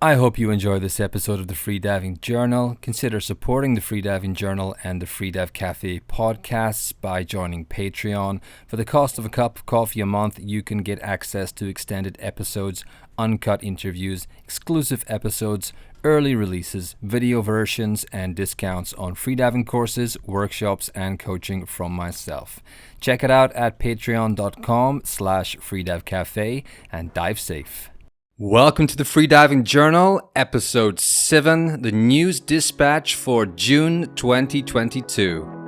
I hope you enjoy this episode of the Freediving Journal. Consider supporting the Freediving Journal and the Freedive Cafe podcasts by joining Patreon. For the cost of a cup of coffee a month, you can get access to extended episodes, uncut interviews, exclusive episodes, early releases, video versions, and discounts on freediving courses, workshops, and coaching from myself. Check it out at patreon.com/freedivecafe and dive safe. Welcome to the Freediving Journal, Episode 7, the News Dispatch for June 2022.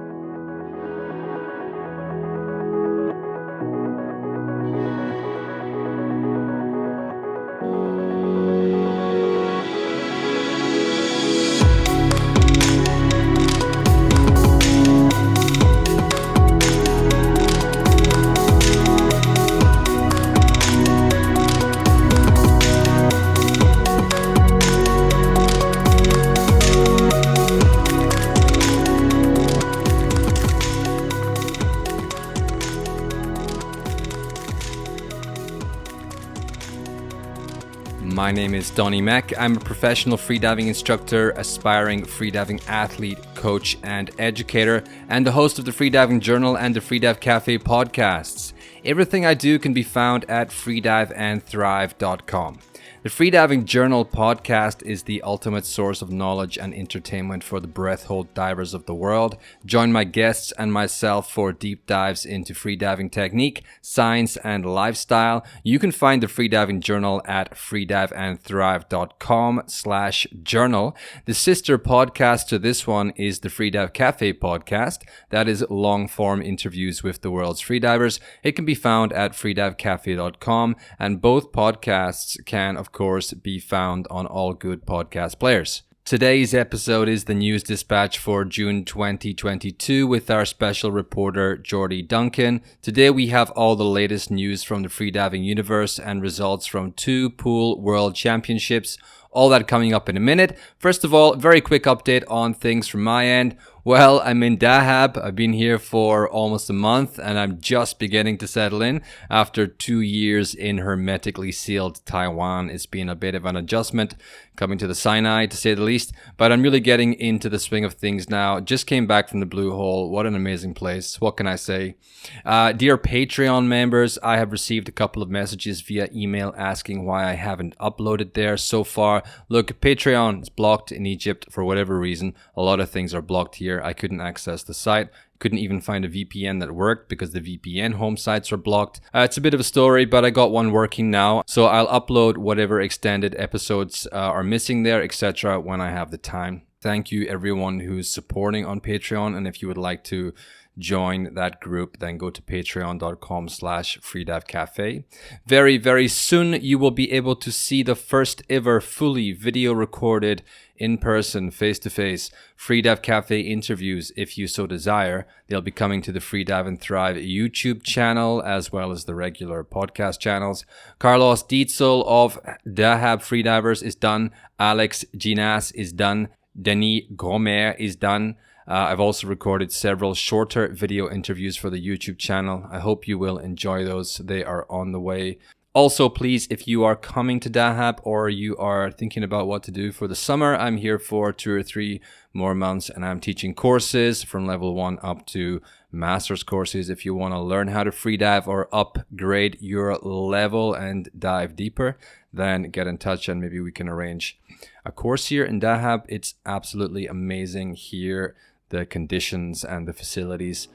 My name is Donny. I'm a professional freediving instructor, aspiring freediving athlete, coach, and educator, and the host of the Freediving Journal and the Freedive Cafe podcasts. Everything I do can be found at freediveandthrive.com. The Freediving Journal podcast is the ultimate source of knowledge and entertainment for the breath-hold divers of the world. Join my guests and myself for deep dives into freediving technique, science, and lifestyle. You can find the Freediving Journal at freediveandthrive.com/journal. The sister podcast to this one is the Freedive Cafe podcast. That is long-form interviews with the world's freedivers. It can be found at freedivecafe.com, and both podcasts can, of course, be found on all good podcast players. Today's episode is the News Dispatch for June 2022 with our special reporter Jordy Duncan. Today we have all the latest news from the freediving universe and results from 2 pool world championships. All that coming up in a minute. First of all, very quick update on things from my end. Well, I'm in Dahab. I've been here for almost a month and I'm just beginning to settle in. After 2 years in hermetically sealed Taiwan, it's been a bit of an adjustment coming to the Sinai, to say the least. But I'm really getting into the swing of things now. Just came back from the Blue Hole. What an amazing place. What can I say? Dear Patreon members, I have received a couple of messages via email asking why I haven't uploaded there so far. Look, Patreon is blocked in Egypt for whatever reason. A lot of things are blocked here. I couldn't access the site. Couldn't even find a VPN that worked because the VPN home sites are blocked. It's a bit of a story, but I got one working now. So I'll upload whatever extended episodes are missing there, etc. when I have the time. Thank you everyone who's supporting on Patreon. And if you would like to join that group, then go to patreon.com/freedivecafe. Very, very soon you will be able to see the first ever fully video recorded in-person, face-to-face Freedive Cafe interviews if you so desire. They'll be coming to the Freedive and Thrive YouTube channel as well as the regular podcast channels. Carlos Dietzel of Dahab Freedivers is done. Alex Ginas is done. Denis Gromer is done. I've also recorded several shorter video interviews for the YouTube channel. I hope you will enjoy those. They are on the way. Also, please, if you are coming to Dahab or you are thinking about what to do for the summer, I'm here for 2 or 3 more months and I'm teaching courses from level 1 up to master's courses. If you want to learn how to freedive or upgrade your level and dive deeper, then get in touch and maybe we can arrange a course here in Dahab. It's absolutely amazing here, the conditions and the facilities.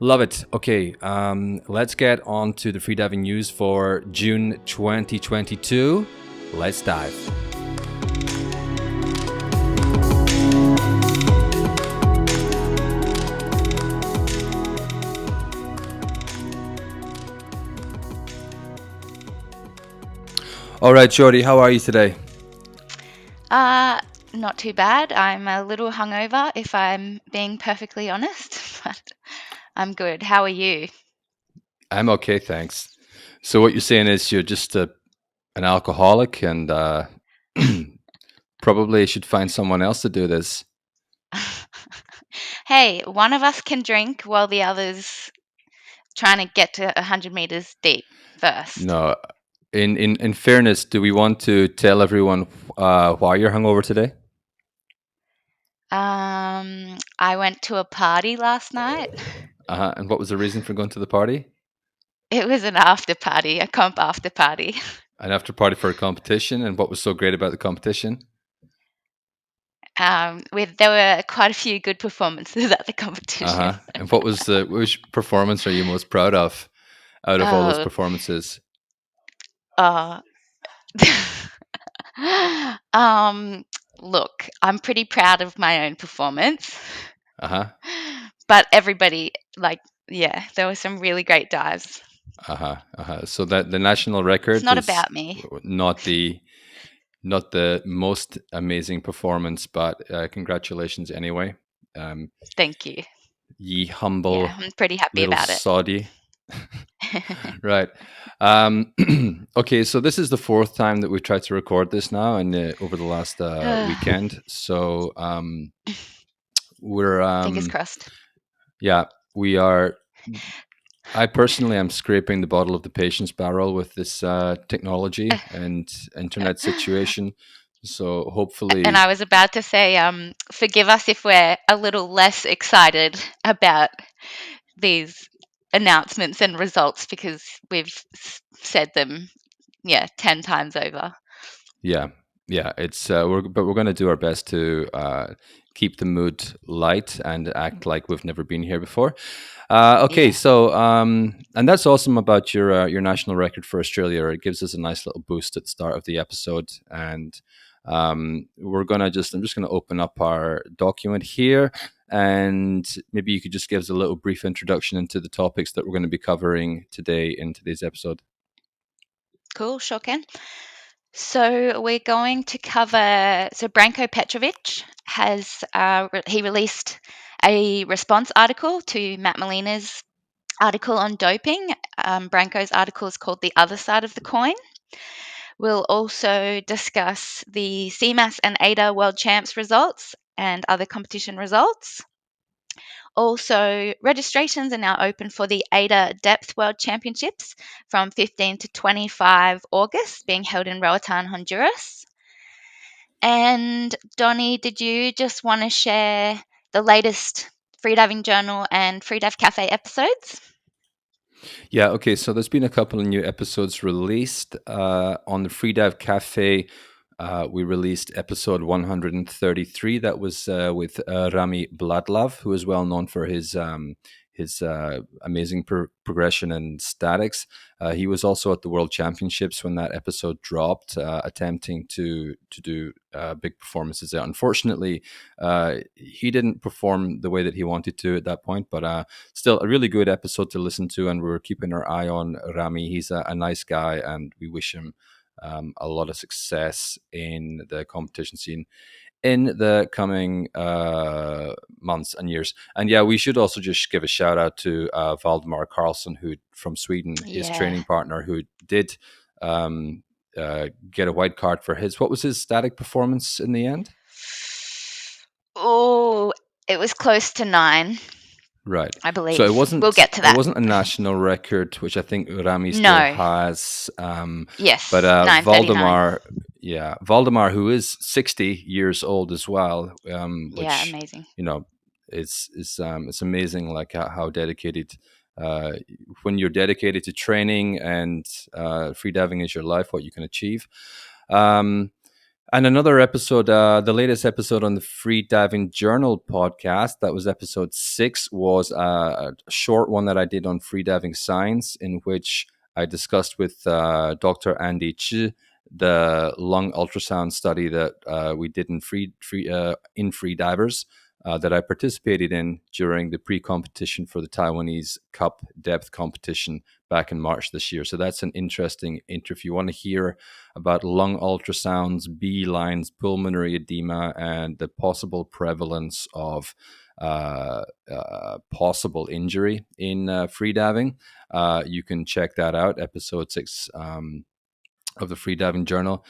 Love it. Okay, let's get on to the freediving news for June 2022. Let's dive. All right, Jordy, how are you today? Not too bad. I'm a little hungover, if I'm being perfectly honest, but I'm good. How are you? I'm okay, thanks. So what you're saying is you're just an alcoholic and probably should find someone else to do this. Hey, one of us can drink while the other's trying to get to 100 meters deep first. No, In fairness, do we want to tell everyone why you're hungover today? I went to a party last night. And what was the reason for going to the party? It was an after party, a comp after party. An after party for a competition. And what was so great about the competition? There were quite a few good performances at the competition. And what was which performance are you most proud of out of all those Oh, performances? uh, um, look, I'm pretty proud of my own performance, Uh huh. but everybody, like, yeah, there were some really great dives. So that the national It's record not is about me. not the most amazing performance, but congratulations anyway. Um, Thank you. ye humble Yeah, I'm pretty happy little about it. soddy. Right. Okay, so this is the fourth time that we've tried to record this now, and over the last weekend. So we're Fingers crossed. yeah, we are. I personally am scraping the bottom of the patient's barrel with this technology and internet situation. So And hopefully, I was about to say, forgive us if we're a little less excited about these announcements and results because we've said them, yeah, 10 times over. yeah, yeah, it's we're going to do our best to keep the mood light and act like we've never been here before. Okay, Yeah, so and that's awesome about your national record for Australia. It gives us a nice little boost at the start of the episode, and I'm just gonna open up our document here, and maybe you could just give us a little brief introduction into the topics that we're going to be covering today in today's episode. cool, sure can. So we're going to cover. So Branko Petrovic has he released a response article to Matt Molina's article on doping. Branko's article is called "The Other Side of the Coin." We'll also discuss the CMAS and ADA World Champs results and other competition results. Also, registrations are now open for the ADA Depth World Championships from 15 to 25 August, being held in Roatan, Honduras. And Donny, did you just want to share the latest Freediving Journal and Freedive Cafe episodes? Yeah, okay. So there's been a couple of new episodes released on the Freedive Cafe. We released episode 133. That was with Rami Bladlav, who is well known for his amazing progression and statics. He was also at the World Championships when that episode dropped, attempting to do big performances there. Unfortunately, he didn't perform the way that he wanted to at that point, but still a really good episode to listen to. And we're keeping our eye on Rami. He's a nice guy, and we wish him a lot of success in the competition scene in the coming months and years. And yeah, we should also just give a shout out to Valdemar Carlson, who from Sweden, his Yeah. training partner, who did get a white card for his. What was his static performance in the end? Oh, it was close to 9, Right. I So believe. We'll get to it that. wasn't a national record, which I think Rami still No. has. But Yes, 9:39. Valdemar, who is 60 years old as well, Yeah, which amazing. you know it's amazing like how dedicated. Uh, when you're dedicated to training and freediving is your life, what you can achieve. Um, and another episode, the latest episode on the Free Diving Journal podcast, that was episode 6, was a short one that I did on free diving science, in which I discussed with Dr. Andy Chi the lung ultrasound study that we did in free divers that I participated in during the pre-competition for the Taiwanese Cup depth competition back in March this year. So that's an interesting interview. If you want to hear about lung ultrasounds, B lines, pulmonary edema, and the possible prevalence of possible injury in freediving. You can check that out, episode 6 of the Freediving Journal.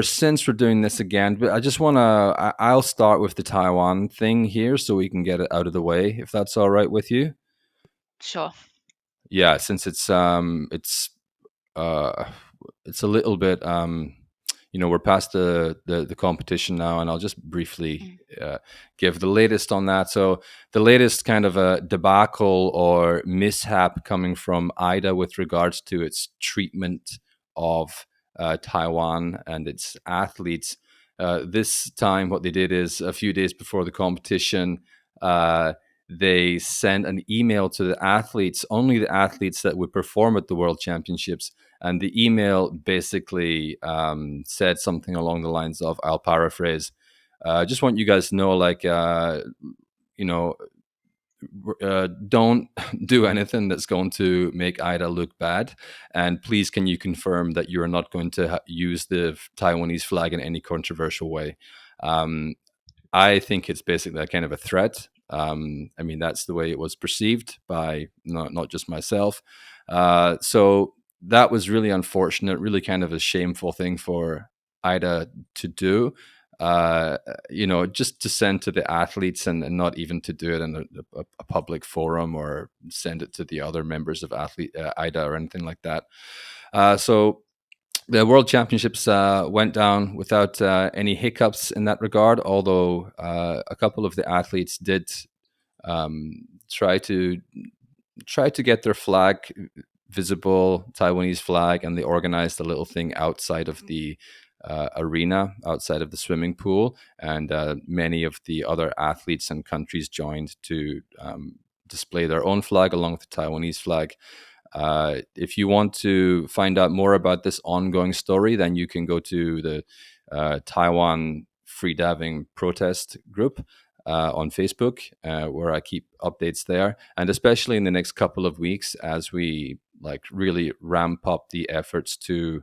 Since we're doing this again, but I just want to, I'll start with the Taiwan thing here so we can get it out of the way, if that's all right with you. Sure. Yeah, since it's uh, it's a little bit, we're past the competition now, and I'll just briefly Mm. give the latest on that. So the latest kind of a debacle or mishap coming from AIDA with regards to its treatment of Taiwan and its athletes. This time, what they did is a few days before the competition, they sent an email to the athletes, only the athletes that would perform at the World Championships. And the email basically said something along the lines of, I'll paraphrase, I just want you guys to know, like, you know, don't do anything that's going to make AIDA look bad. And please, can you confirm that you're not going to use the Taiwanese flag in any controversial way? Um, I think it's basically a kind of a threat. I mean, that's the way it was perceived by not just myself. So that was really unfortunate, really kind of a shameful thing for Ida to do. Uh, just to send to the athletes and not even to do it in a public forum or send it to the other members of Ida or anything like that. So the World Championships went down without any hiccups in that regard, although a couple of the athletes did um, try to get their flag visible, Taiwanese flag, and they organized a little thing outside of the arena, outside of the swimming pool, and many of the other athletes and countries joined to display their own flag along with the Taiwanese flag. If you want to find out more about this ongoing story, then you can go to the Taiwan Freediving protest group on Facebook, where I keep updates there, and especially in the next couple of weeks as we like really ramp up the efforts to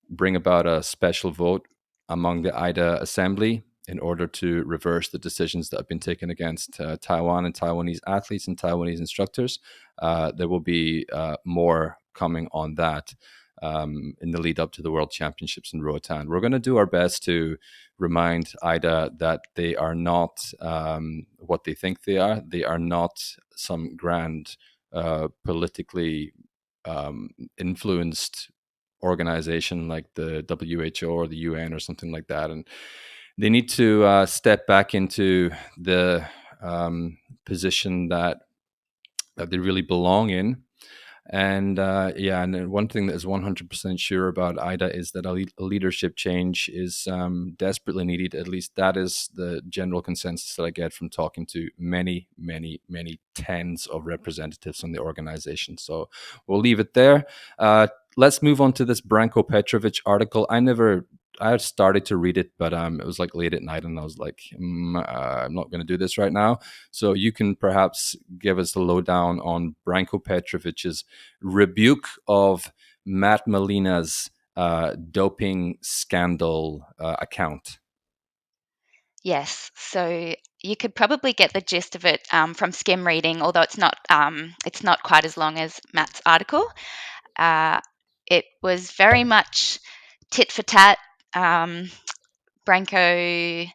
bring about a special vote among the AIDA Assembly in order to reverse the decisions that have been taken against Taiwan and Taiwanese athletes and Taiwanese instructors. There will be more coming on that in the lead up to the World Championships in Roatan. We're going to do our best to remind AIDA that they are not what they think they are. They are not some grand politically influenced organization like the WHO or the UN or something like that, and they need to step back into the position that they really belong in. And and one thing that is 100% sure about AIDA is that a leadership change is desperately needed. At least that is the general consensus that I get from talking to many, many, many tens of representatives on the organization. So we'll leave it there. Let's move on to this Branko Petrovic article. I had started to read it, but it was like late at night, and I was like, I'm not going to do this right now. So you can perhaps give us the lowdown on Branko Petrovic's rebuke of Matt Molina's doping scandal account. Yes, so you could probably get the gist of it from skim reading, although it's not quite as long as Matt's article. Uh, it was very much tit for tat. Um, Branko,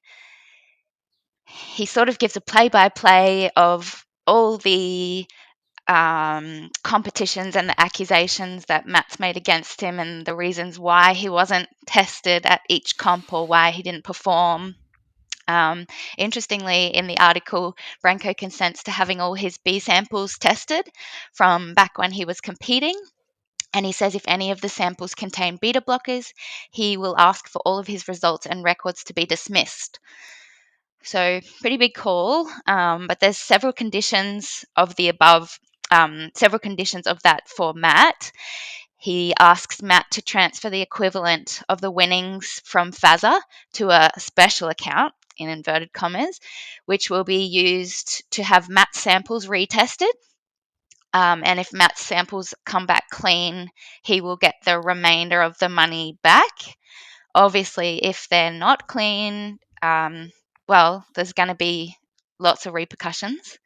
he sort of gives a play by play of all the competitions and the accusations that Matt's made against him and the reasons why he wasn't tested at each comp or why he didn't perform. Um, Interestingly, in the article, Branko consents to having all his B samples tested from back when he was competing. And he says if any of the samples contain beta blockers, he will ask for all of his results and records to be dismissed. So, pretty big call. But there's several conditions of the above, several conditions of that for Matt. He asks Matt to transfer the equivalent of the winnings from FASA to a special account, in inverted commas, which will be used to have Matt's samples retested. And if Matt's samples come back clean, he will get the remainder of the money back. Obviously, if they're not clean, well, there's going to be lots of repercussions.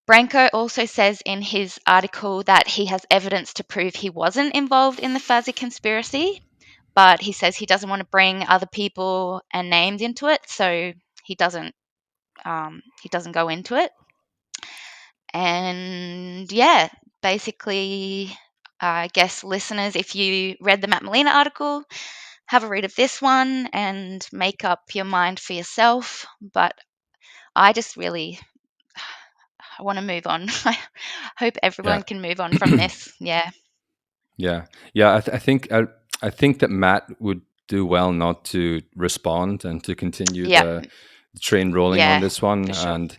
Branko also says in his article that he has evidence to prove he wasn't involved in the Fuzzy conspiracy, but he says he doesn't want to bring other people and names into it, so he doesn't go into it. And yeah, basically I guess listeners, if you read the Matt Molina article, have a read of this one and make up your mind for yourself. But I just really I want to move on. I hope Yeah. everyone can move on from this. Yeah. Yeah, yeah. I think that Matt would do well not to respond and to continue Yeah. the train rolling on Yeah, this one. for sure. And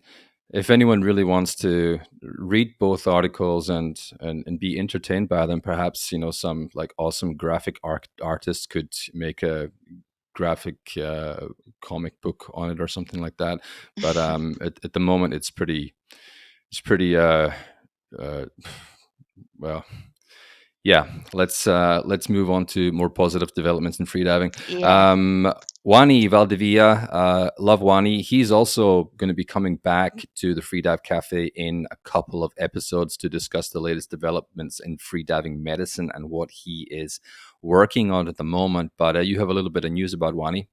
if anyone really wants to read both articles and be entertained by them, perhaps some like awesome graphic artists could make a graphic comic book on it or something like that. But at the moment, it's pretty uh, well, yeah, let's move on to more positive developments in freediving. Yeah. Wani Valdivia, love Wani. He's also going to be coming back to the Freedive Cafe in a couple of episodes to discuss the latest developments in freediving medicine and what he is working on at the moment. But you have a little bit of news about Wani.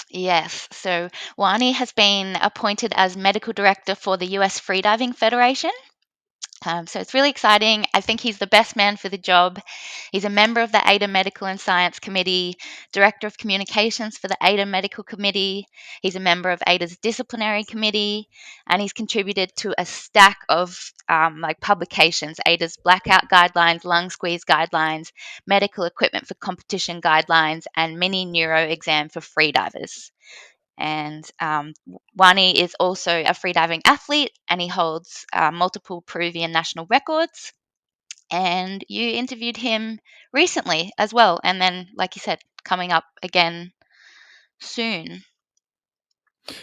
Yes. So Wani has been appointed as medical director for the US Freediving Federation. So it's really exciting. I think he's the best man for the job. He's a member of the AIDA Medical and Science Committee, director of communications for the AIDA Medical Committee. He's a member of AIDA's disciplinary committee, and he's contributed to a stack of like publications: AIDA's blackout guidelines, lung squeeze guidelines, medical equipment for competition guidelines, and mini neuro exam for freedivers. And Wani is also a freediving athlete, and he holds multiple Peruvian national records. And you interviewed him recently as well, and then, like you said, coming up again soon.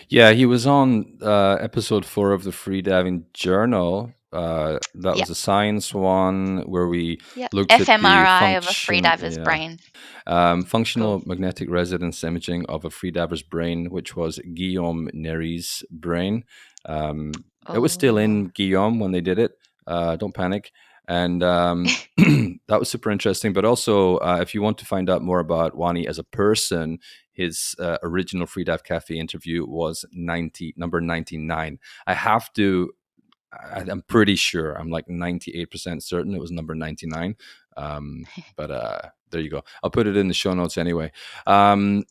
Yeah, he was on episode 4 of the Freediving Journal. That Yep, was a science one where we yep. looked at the fMRI of a freediver's brain. Cool. functional magnetic resonance imaging of a freediver's brain, which was Guillaume Nery's brain. It was still Oh, in Guillaume when they did it. Don't panic. And that was super interesting. But also, if you want to find out more about Wani as a person, his original Freedive Cafe interview was number 99. I have to I'm pretty sure. I'm like 98% certain it was number 99. But there you go. I'll put it in the show notes anyway. Um,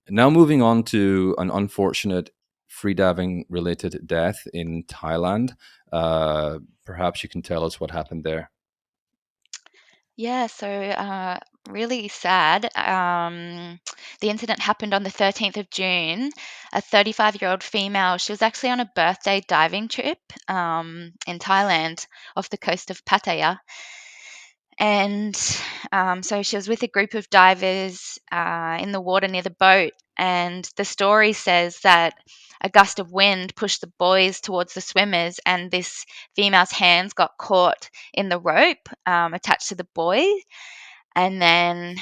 now moving on to an unfortunate freediving related death in Thailand. Perhaps you can tell us what happened there. yeah. So really sad. The incident happened on the 13th of June. A 35-year-old female. She was actually on a birthday diving trip in Thailand off the coast of Pattaya. And so she was with a group of divers in the water near the boat. And the story says that a gust of wind pushed the boys towards the swimmers, and this female's hands got caught in the rope attached to the boy. And then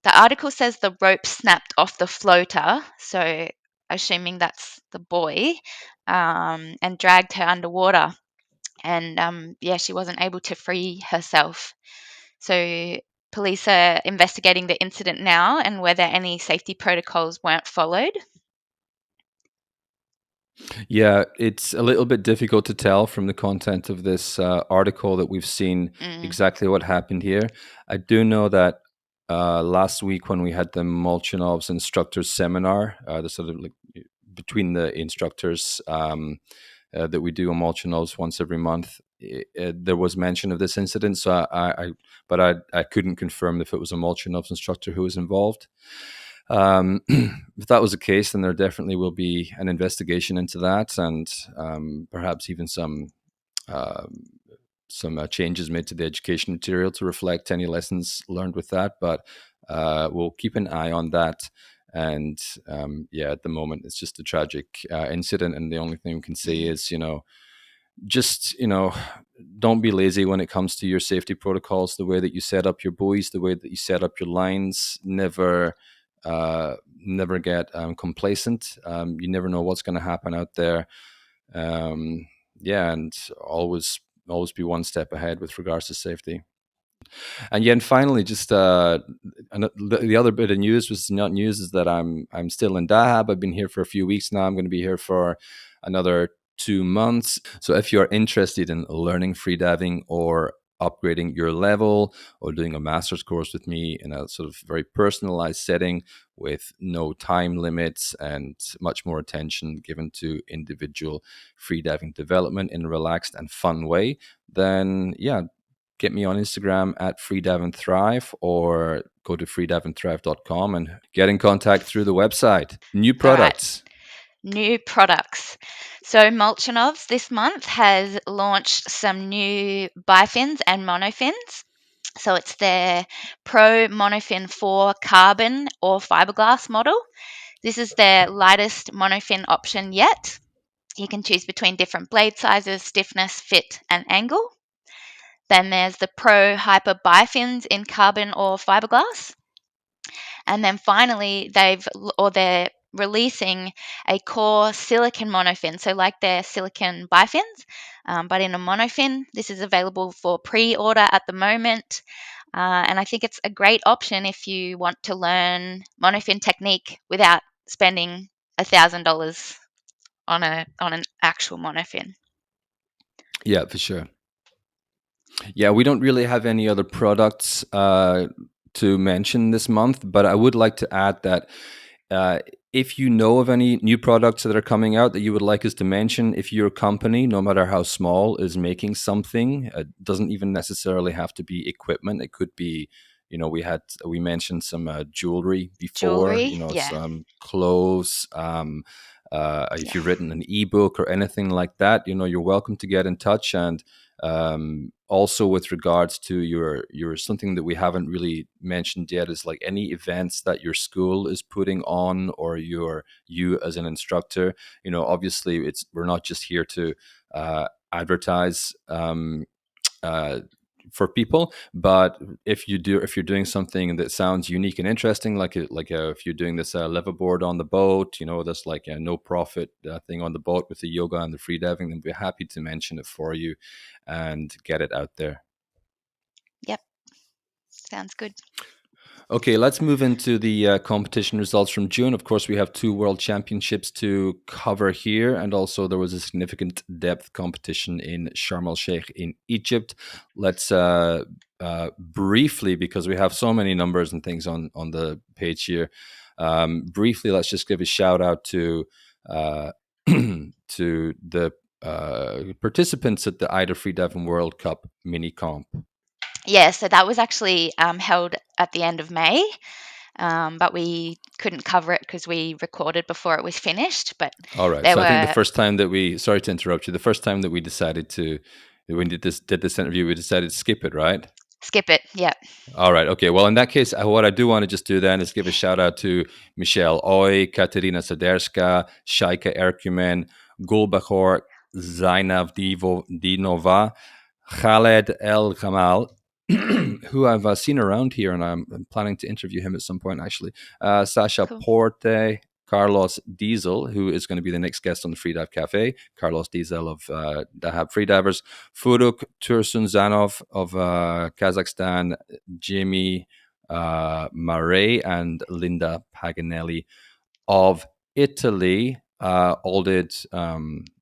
the article says the rope snapped off the floater. So, assuming that's the boy, and dragged her underwater. And yeah, she wasn't able to free herself. So police are investigating the incident now and whether any safety protocols weren't followed. Yeah, it's a little bit difficult to tell from the content of this article that we've seen Mm, exactly what happened here. I do know that last week when we had the Molchanov's instructors seminar, the sort of like between the instructors that we do on Molchanov's once every month, there was mention of this incident. So I couldn't confirm if it was a Molchanov's instructor who was involved. If that was the case, then there definitely will be an investigation into that, and perhaps even um, some changes made to the education material to reflect any lessons learned with that. But we'll keep an eye on that. And yeah, at the moment, it's just a tragic incident, and the only thing we can say mm, is, just don't be lazy when it comes to your safety protocols, the way that you set up your buoys, the way that you set up your lines. Never get complacent. You never know what's going to happen out there. Yeah, and always be one step ahead with regards to safety. And yeah, and finally, just the other bit of news was not news is that I'm still in Dahab. I've been here for a few weeks now. I'm going to be here for another 2 months. So if you are interested in learning freediving or upgrading your level or doing a master's course with me in a sort of very personalized setting with no time limits and much more attention given to individual freediving development in a relaxed and fun way, then yeah, get me on Instagram at Freedive and Thrive, or go to freediveandthrive.com and get in contact through the website. New All right. products. New products. So Molchanovs this month has launched some new bifins and monofins. So it's their Pro Monofin 4 carbon or fiberglass model. This is their lightest monofin option yet. You can choose between different blade sizes, stiffness, fit, and angle. Then there's the Pro Hyper bifins in carbon or fiberglass. And then finally, they're releasing a core silicon monofin. So like their silicon bifins, but in a monofin. This is available for pre-order at the moment. And I think it's a great option if you want to learn monofin technique without spending $1,000 on an actual monofin. Yeah, for sure. Yeah, we don't really have any other products to mention this month, but I would like to add that uh, if you know of any new products that are coming out that you would like us to mention, if your company, no matter how small, is making something, it doesn't even necessarily have to be equipment. It could be, we mentioned some jewelry before, Jewelry, yeah. some clothes. If you've written an ebook or anything like that, you're welcome to get in touch. And also with regards to your something that we haven't really mentioned yet is like any events that your school is putting on, or you as an instructor. Obviously we're not just here to advertise for people, but if you're doing something that sounds unique and interesting, if you're doing this liveaboard on the boat, this like a no profit thing on the boat with the yoga and the freediving, then we're happy to mention it for you and get it out there. Yep. Sounds good. Okay, let's move into the competition results from June. Of course, we have 2 world championships to cover here, and also there was a significant depth competition in Sharm el Sheikh in Egypt. Let's briefly, because we have so many numbers and things on the page here, briefly, let's just give a shout out to to the participants at the IDA Freediving World Cup mini comp. Yeah, so that was actually held at the end of May, but we couldn't cover it because we recorded before it was finished. But All right. there So I think the were first time that sorry to interrupt you, the first time that we decided to, when we did this interview, we decided to skip it, right? skip it. Yeah, All right. Okay. Well, in that case, what I do want to just do then is give a shout out to Michelle Oy, Katerina Saderska, Shaika Erkumen, Gulbachor, Zainav Dinova, Khaled El Gamal, who I've seen around here, and I'm planning to interview him at some point, actually. Sasha cool. Porte, Carlos Diesel, who is going to be the next guest on the Freedive Cafe. Carlos Diesel of Dahab Freedivers. Furuk Tursunzanov of Kazakhstan. Jimmy Mare and Linda Paganelli of Italy. All did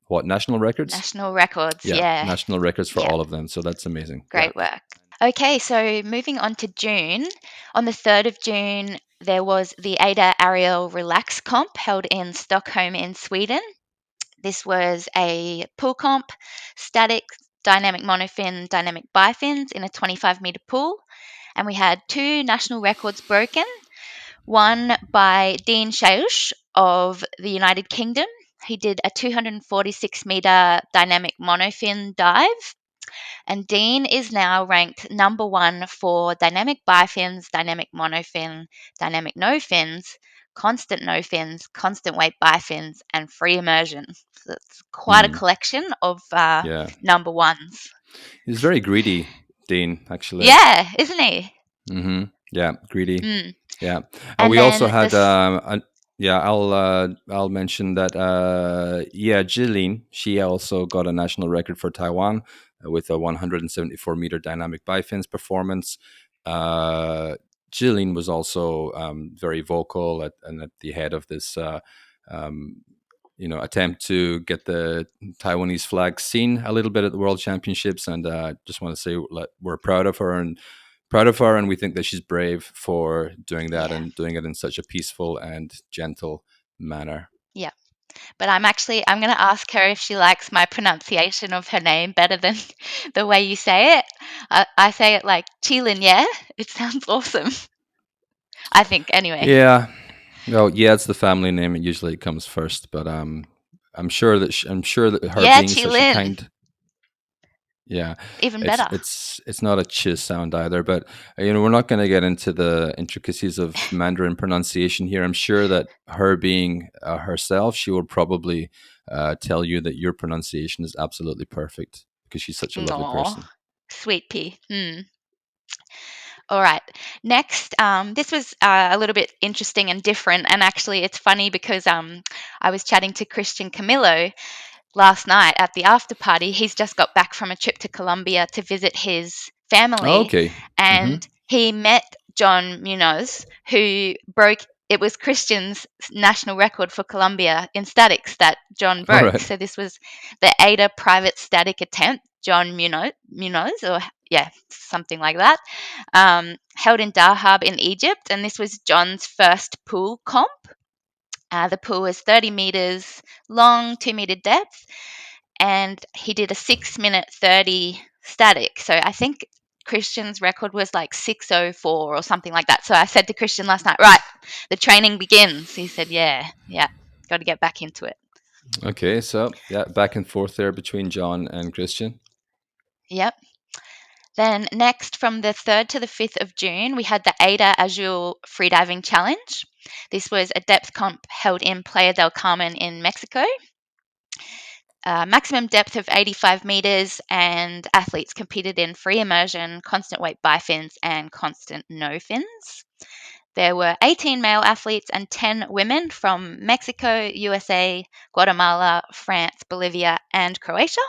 what, national records? National records. Yeah, Yeah, national records for yeah, all of them. So that's amazing. Yeah. great work. Okay, so moving on to June. On the 3rd of June, there was the Ada Ariel Relax Comp held in Stockholm in Sweden. This was a pool comp, static, dynamic monofin, dynamic bifins in a 25-meter pool. And we had 2 national records broken, one by Dean Shausch of the United Kingdom. He did a 246-meter dynamic monofin dive. And Dean is now ranked number 1 for dynamic bifins, dynamic monofin, dynamic no fins, constant no fins, constant weight bifins, and free immersion. So it's quite a Mm, collection of yeah. number ones. He's very greedy, Dean, actually. Yeah, isn't he? Mm-hmm. Yeah, greedy. Mm. Yeah. And We also then had this, yeah, I'll mention that yeah, Jillian, she also got a national record for Taiwan with a 174-meter dynamic bifins performance. Jillian was also very vocal and at the head of this um, attempt to get the Taiwanese flag seen a little bit at the World Championships, and just want to say we're proud of her, and we think that she's brave for doing that Yeah. and doing it in such a peaceful and gentle manner. Yeah. But I'm going to ask her if she likes my pronunciation of her name better than the way you say it. I say it like Chilin, yeah? It sounds awesome. I think, anyway. Yeah, well, yeah, it's the family name. It usually comes first, but I'm sure that her Yeah, being such a Chilin. kind. Yeah, Even it's better. it's it's not a chiz sound either, but we're not going to get into the intricacies of Mandarin pronunciation here. I'm sure that her being herself, she will probably tell you that your pronunciation is absolutely perfect because she's such a lovely Aw, person. sweet pea. All right. Next, this was a little bit interesting and different. And actually, it's funny because I was chatting to Christian Camillo last night at the after party. He's just got back from a trip to Colombia to visit his Oh, family, okay. Mm-hmm. and he met John Munoz, who broke. It was Christian's national record for Colombia in statics that John All broke. right. So this was the AIDA private static attempt. John Munoz, or yeah, something like that, held in Dahab in Egypt, and this was John's first pool comp. The pool was 30 meters long, 2-meter depth, and he did a 6 minute 30 static. So I think Christian's record was like 6:04 or something like that. So I said to Christian last night, right, the training begins. He said, yeah, yeah, got to get back into it. Okay, so yeah, back and forth there between John and Christian. Yep. Then next, from the 3rd to the 5th of June, we had the Ada Azul Freediving Challenge. This was a depth comp held in Playa del Carmen in Mexico. Maximum depth of 85 meters, and athletes competed in free immersion, constant weight bifins, and constant no fins. There were 18 male athletes and 10 women from Mexico, USA, Guatemala, France, Bolivia, and Croatia.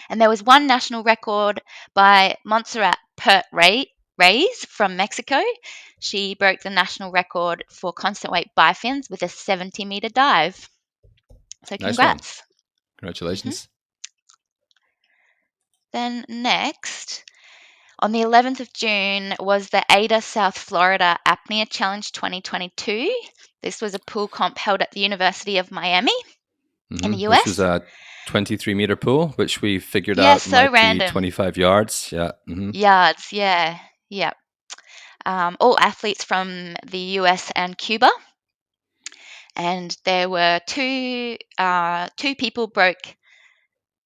And there was one national record by Montserrat Pert Reyes from Mexico. She broke the national record for constant weight bifins with a 70-meter dive. So Nice one. congrats. Mhm. Congratulations. Then next, on the 11th of June was the AIDA South Florida Apnea Challenge 2022. This was a pool comp held at the University of Miami in the This was US. a 23-meter pool, which we figured Yeah, out so might be random. 25 yards. Yeah. Yards, yeah, yeah. All athletes from the US and Cuba. And there were two people broke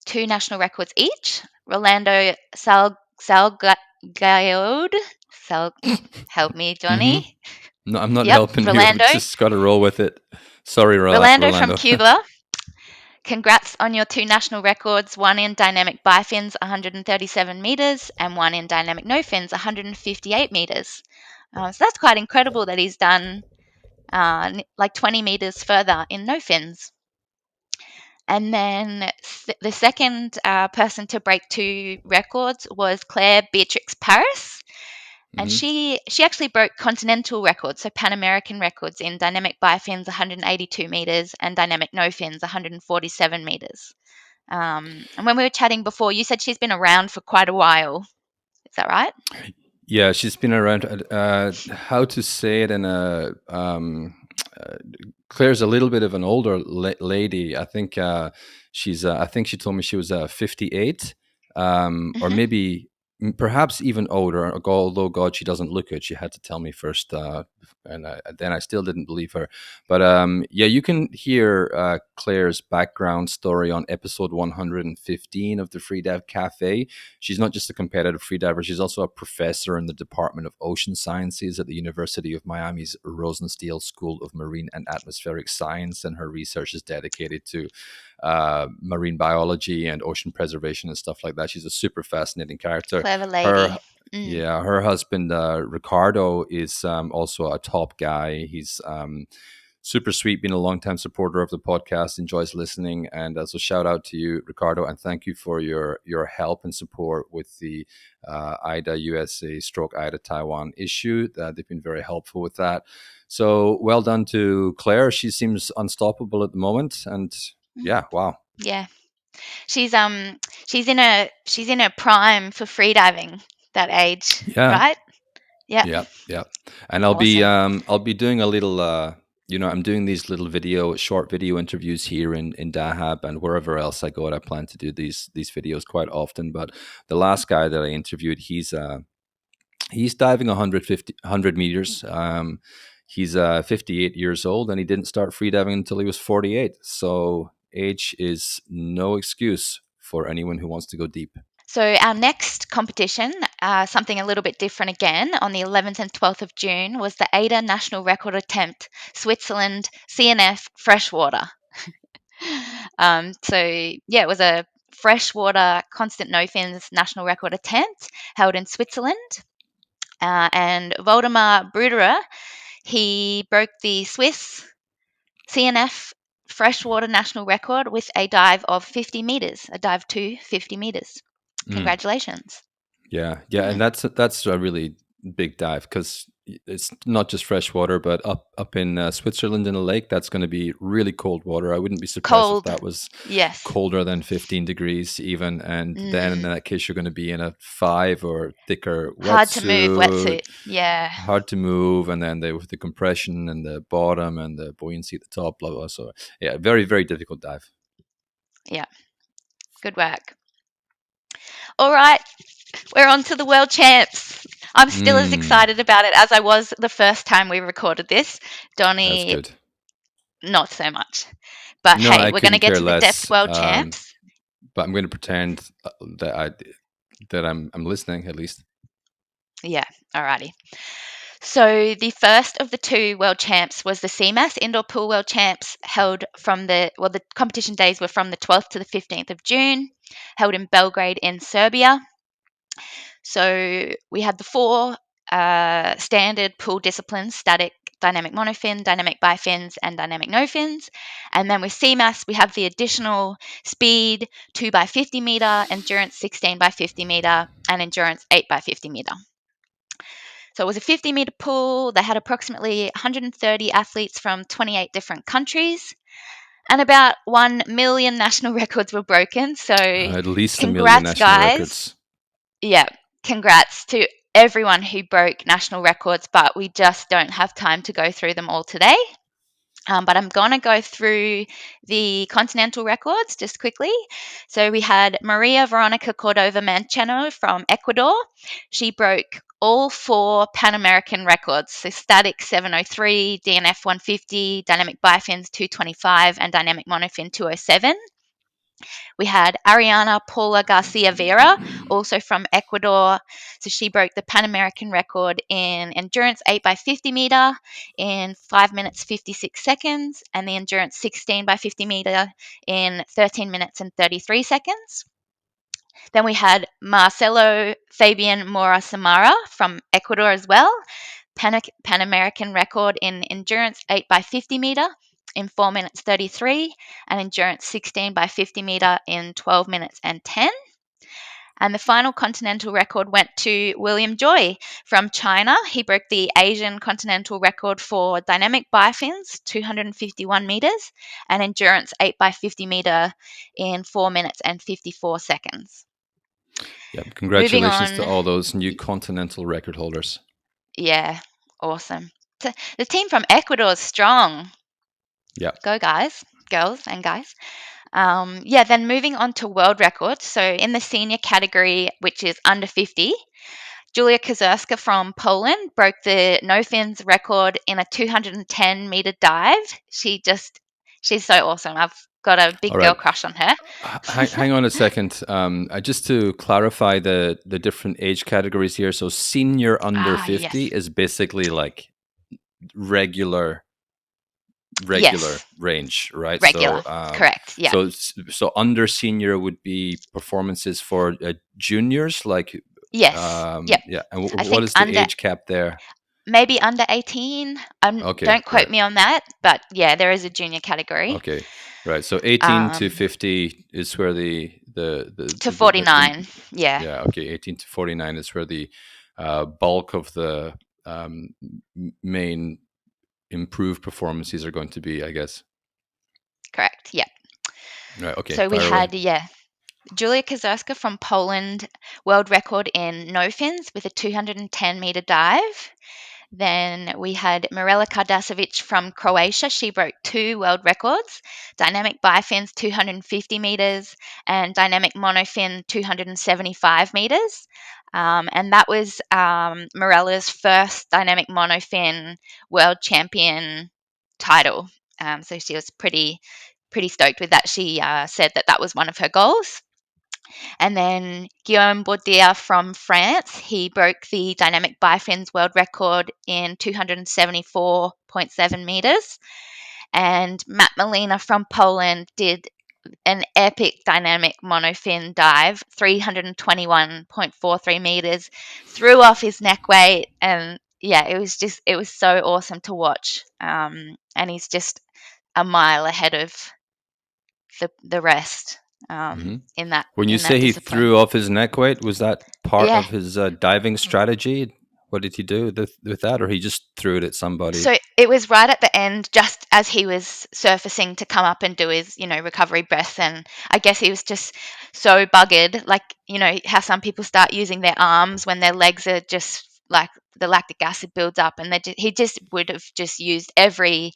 two national records each. Rolando Salgado, Sal, help me, hmm Johnny. No, I'm not Yep, helping you. Rolando. Just got to roll with it. Sorry, Rolando from Rolando. Cuba. Congrats on your two national records, one in dynamic bifins, 137 meters, and one in dynamic no fins, 158 meters. So that's quite incredible that he's done like 20 meters further in no fins. And then the second person to break two records was Claire Beatrix Paris. And hmm she actually broke continental records, so Pan American records in dynamic bifins 182 meters and dynamic no fins 147 meters. And when we were chatting before, you said she's been around for quite a while. Is that right? Yeah, she's been around. How to say it in a uh, Claire's a little bit of an older lady. I think she's. I think she told me she was 58, or Hmm. maybe perhaps even older. Although God, she doesn't look it. She had to tell me first, and then I still didn't believe her. But yeah, you can hear Claire's background story on episode 115 of the Freedive Cafe. She's not just a competitive freediver, she's also a professor in the Department of Ocean Sciences at the University of Miami's Rosenstiel School of Marine and Atmospheric Science, and her research is dedicated to marine biology and ocean preservation and stuff like that. She's a super fascinating character. Clever Her lady. Mm. Yeah, her husband Ricardo is also a top guy. He's super sweet, being a longtime supporter of the podcast, enjoys listening. And so shout out to you, Ricardo, and thank you for your help and support with the IDA USA stroke IDA Taiwan issue. They've been very helpful with that. So well done to Claire. She seems unstoppable at the moment. And yeah, wow. Yeah. She's she's in a prime for freediving, that age, Yeah. right? Yeah. Yeah, yeah. And Awesome. I'll be doing a little I'm doing these little short video interviews here in Dahab and wherever else I go. I plan to do these videos quite often. But the last guy that I interviewed, he's diving 100 meters. He's 58 years old and he didn't start freediving until he was 48. So age is no excuse for anyone who wants to go deep. So our next competition, something a little bit different again, on the 11th and 12th of June, was the AIDA National Record Attempt, Switzerland CNF freshwater. So yeah, it was a freshwater constant no fins national record attempt held in Switzerland. And Waldemar Bruderer, he broke the Swiss CNF freshwater national record with a dive of 50 meters, a dive to 50 meters. Mm. Congratulations. Yeah, yeah, and that's a really big dive because it's not just fresh water, but up in Switzerland in a lake, that's going to be really cold water. I wouldn't be surprised if Cold, that was yes. colder than 15 degrees even, and then in Mm, that case, you're going to be in a 5 or thicker hard to move wetsuit, wetsuit. Yeah, hard to move, and then with the compression and the bottom and the buoyancy at the top, blah blah. So yeah, very very difficult dive. yeah. Good work. All right, we're on to the world champs. I'm still as Mm, excited about it as I was the first time we recorded this. that's Donny, good. not so much. But No, hey, I we're going to couldn't get care to the depth less. world champs. But I'm going to pretend that I'm listening at least. Yeah, alrighty. So the first of the two world champs was the CMAS Indoor Pool World Champs, held from the competition days were from the 12th to the 15th of June, held in Belgrade in Serbia. So we had the four standard pool disciplines: static, dynamic monofin, dynamic bifins, and dynamic no fins. And then with CMAS, we have the additional speed 2 by 50 meter, endurance 16 by 50 meter, and endurance 8 by 50 meter. So it was a 50-meter pool. They had approximately 130 athletes from 28 different countries, and about 1 million national records were broken. So At least a million congrats, national guys. records. Yeah, congrats to everyone who broke national records, but we just don't have time to go through them all today. But I'm going to go through the continental records just quickly. So we had Maria Veronica Cordova Mancheno from Ecuador. She broke all four Pan American records: so static 703, DNF 150, dynamic bifins 225, and dynamic monofin 207. We had Ariana Paula Garcia Vera, also from Ecuador. So she broke the Pan American record in endurance 8 by 50 meter in 5 minutes 56 seconds, and the endurance 16 by 50 meter in 13 minutes and 33 seconds. Then we had Marcelo Fabian Mora Samara from Ecuador as well. Pan American record in endurance 8 by 50 meter in 4 minutes 33, and endurance 16 by 50 meter in 12 minutes and 10. And the final continental record went to William Joy from China. He broke the Asian continental record for dynamic bifins, 251 meters, and endurance 8 by 50 meter in 4 minutes and 54 seconds. Yep. Moving Congratulations to on. all those new continental record holders. Yeah, awesome. The team from Ecuador is strong. Yeah. Go, guys, girls, and guys. Yeah, then moving on to world records. So in the senior category, which is under 50, Julia Kozerska from Poland broke the no fins record in a 210-meter dive. She's so awesome. I've got a All big girl right. crush on her. Hang on a second. Just to clarify the different age categories here. So senior under Ah, 50 yes. is basically like regular Yes, range, right? regular. So Correct. Yeah. so under senior would be performances for juniors, like Yes. Yep. yeah. And I what think is the under age cap there? maybe under 18. Okay, Don't quote right. me on that, but yeah, there is a junior category. Okay, right. So 18 to Um, 50 is where to 49, yeah, yeah, okay, 18 to 49 is where the bulk of the main improved performances are going to be, I guess. correct, yeah. Right. Okay. So we Fire away. had, yeah, Julia Kozerska from Poland, world record in no fins with a 210-meter dive. Then we had Mirela Kardasovic from Croatia. She broke two world records, dynamic bifins 250 meters and dynamic monofin 275 meters. And that was Mirela's first dynamic monofin world champion title. So she was pretty stoked with that. She said that that was one of her goals. And then Guillaume Bourdier from France, he broke the dynamic bifins world record in 274.7 meters. And Matt Molina from Poland did an epic dynamic monofin dive, 321.43 meters, threw off his neck weight. And yeah, it was so awesome to watch. And he's just a mile ahead of the rest Hmm. in that When you in that say he discipline. threw off his neck weight, was that part Yeah. of his diving strategy? What did he do with that, or he just threw it at somebody? So it was right at the end, just as he was surfacing to come up and do his, recovery breath. And I guess he was just so buggered, like, how some people start using their arms when their legs are just like the lactic acid builds up, and he just would have just used every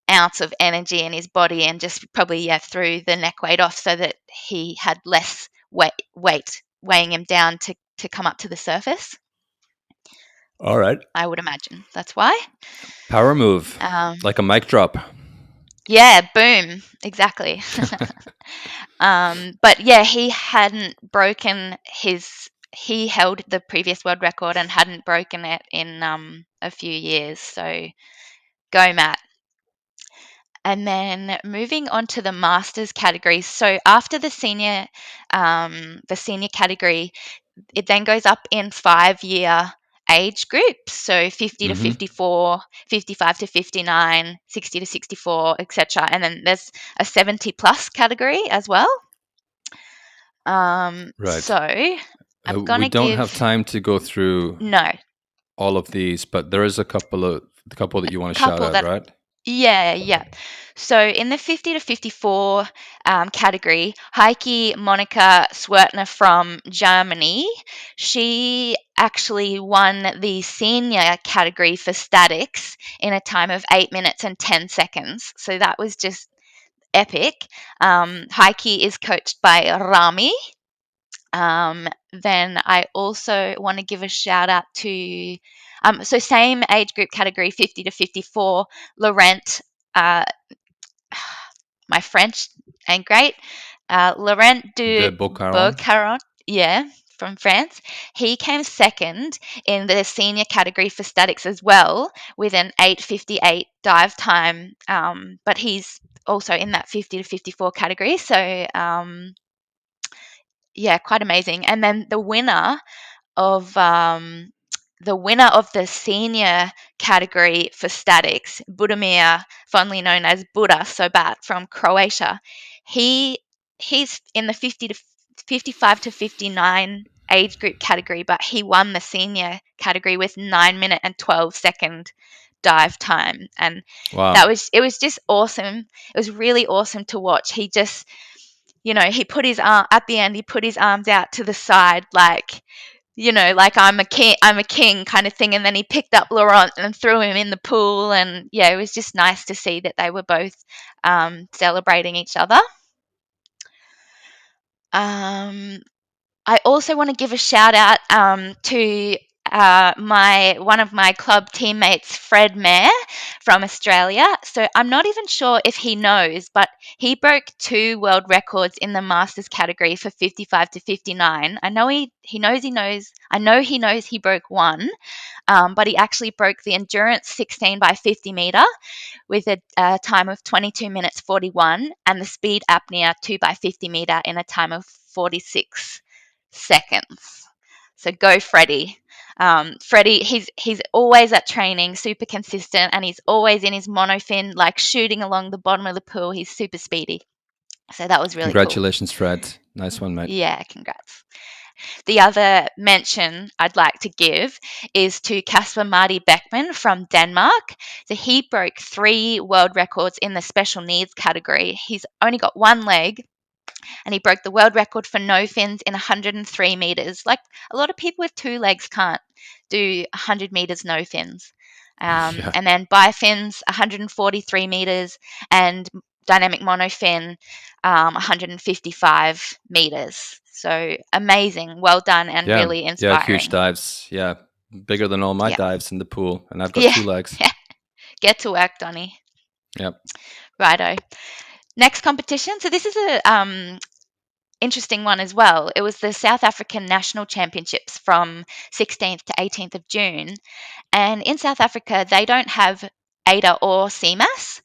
ounce of energy in his body and just probably threw the neck weight off so that he had less weight weighing him down to come up to the surface. All right. I would imagine that's why. Power move, Um, like a mic drop. yeah, boom, exactly. But yeah, he hadn't broken his. He held the previous world record and hadn't broken it in a few years. So go, Matt. And then moving on to the masters category. So after the senior category, it then goes up in 5-year age groups. So 50 to Hmm. 54, 55 to 59, 60 to 64, etc. And then there's a 70 plus category as well. Right. So I'm We gonna don't have give time to go through no all of these, but there is a couple that you want to shout couple out, that. right? Yeah. So in the 50 to 54 category, Heike Monika Swertner from Germany, she actually won the senior category for statics in a time of 8 minutes and 10 seconds. So that was just epic. Heike is coached by Rami. Then I also want to give a shout out to, so same age group category, 50 to 54, Laurent, uh, my French ain't great, Laurent De de Bocaron. Beaucaron, yeah, from France. He came second in the senior category for statics as well with an 8:58 dive time, but he's also in that 50 to 54 category. So, yeah, quite amazing. And then of the winner of the senior category for statics, Budimir, fondly known as Buda Sobat from Croatia, he he's in the 50 to 55 to 59 age group category, but he won the senior category with 9 minute and 12 second dive time, and Wow. it was just awesome. It was really awesome to watch. He just, he put his arm at the end. He put his arms out to the side, like, like I'm a king kind of thing. And then he picked up Laurent and threw him in the pool. And yeah, it was just nice to see that they were both celebrating each other. Um, I also want to give a shout out to my one of my club teammates, Fred Mayer from Australia. So I'm not even sure if he knows, but he broke two world records in the masters category for 55 to 59. I know he knows he knows. I know he knows he broke one, but he actually broke the endurance 16 by 50 meter with a time of 22 minutes 41 and the speed apnea 2 by 50 meter in a time of 46 seconds. So go, Freddie. Freddie, he's always at training, super consistent, and he's always in his monofin, like shooting along the bottom of the pool. He's super speedy. So that was really cool. Congratulations, Fred. Nice one, mate. Yeah, congrats. The other mention I'd like to give is to Kasper Marty Beckman from Denmark. So he broke 3 world records in the special needs category. He's only got one leg, and he broke the world record for no fins in 103 meters. Like, a lot of people with 2 legs can't do 100 meters no fins. Yeah. And then bifins, 143 meters, and dynamic monofin, 155 meters. So amazing, well done, and Yeah. really Yeah. Huge inspiring. dives. Yeah. Bigger than all my Yeah, dives in the pool. And I've got yeah, 2 legs. yeah. Get to work, Donny. Yep. Righto. Next competition. So this is a interesting one as well. It was the South African National Championships from 16th to 18th of June. And in South Africa, they don't have AIDA or CMAS.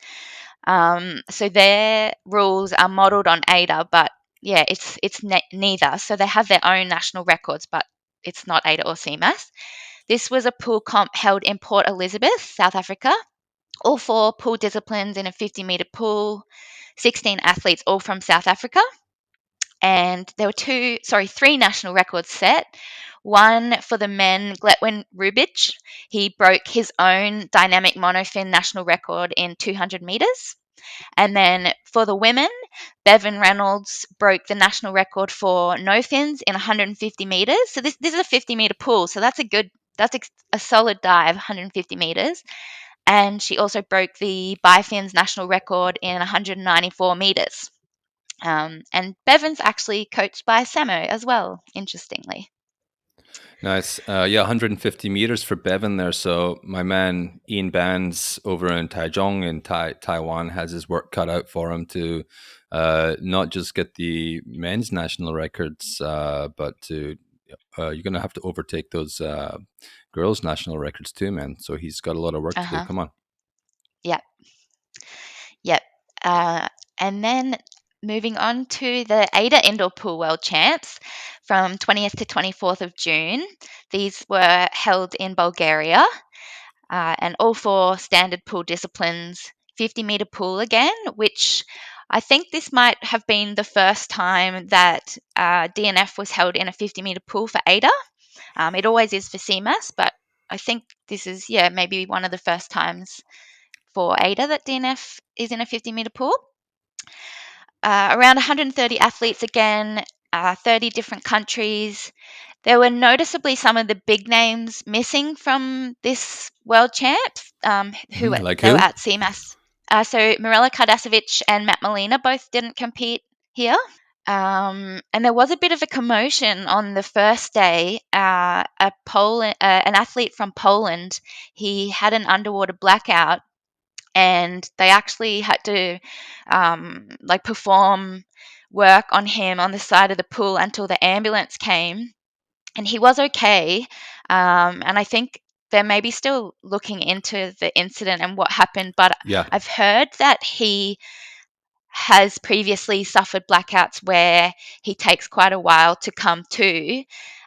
So their rules are modelled on AIDA, but yeah, it's neither. So they have their own national records, but it's not AIDA or CMAS. This was a pool comp held in Port Elizabeth, South Africa. All 4 pool disciplines in a 50-metre pool, 16 athletes, all from South Africa. And there were 3 national records set. One for the men, Gletwin Rubich. He broke his own dynamic monofin national record in 200 meters. And then for the women, Bevan Reynolds broke the national record for no fins in 150 meters. So this is a 50-meter pool. So that's a solid dive, 150 meters. And she also broke the bifins national record in 194 meters. And Bevan's actually coached by Samo as well, interestingly. Nice. Yeah, 150 meters for Bevan there. So my man Ian Bands over in Taichung in Taiwan has his work cut out for him to not just get the men's national records, but to you're going to have to overtake those girls' national records too, man. So he's got a lot of work Uh to do. huh. Come on. Yep. Yep. Uh, and then moving on to the AIDA Indoor Pool World Champs from 20th to 24th of June. These were held in Bulgaria, and all 4 standard pool disciplines, 50-meter pool again, which I think this might have been the first time that DNF was held in a 50-meter pool for AIDA. It always is for CMAS, but I think this is, maybe one of the first times for AIDA that DNF is in a 50-meter pool. Around 130 athletes again, 30 different countries. There were noticeably some of the big names missing from this World Champs, who Like they were who? at CMAS. So Mirela Kardasovic and Matt Molina both didn't compete here. And there was a bit of a commotion on the first day. An athlete from Poland, he had an underwater blackout, and they actually had to perform work on him on the side of the pool until the ambulance came, and he was okay. And I think they're maybe still looking into the incident and what happened, but Yeah. I've heard that he has previously suffered blackouts where he takes quite a while to come to,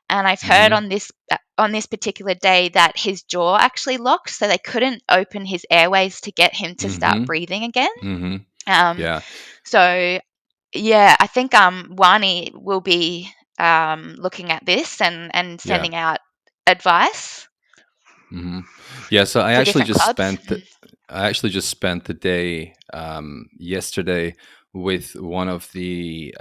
and I've heard Mm-hmm. on this particular day that his jaw actually locked, so they couldn't open his airways to get him to start Mm-hmm. breathing again. Mm-hmm. Um, Yeah. so yeah, I think Wani will be looking at this and Yeah. sending out advice Hmm. Yeah, so for different clubs. I actually just spent the day yesterday with one of the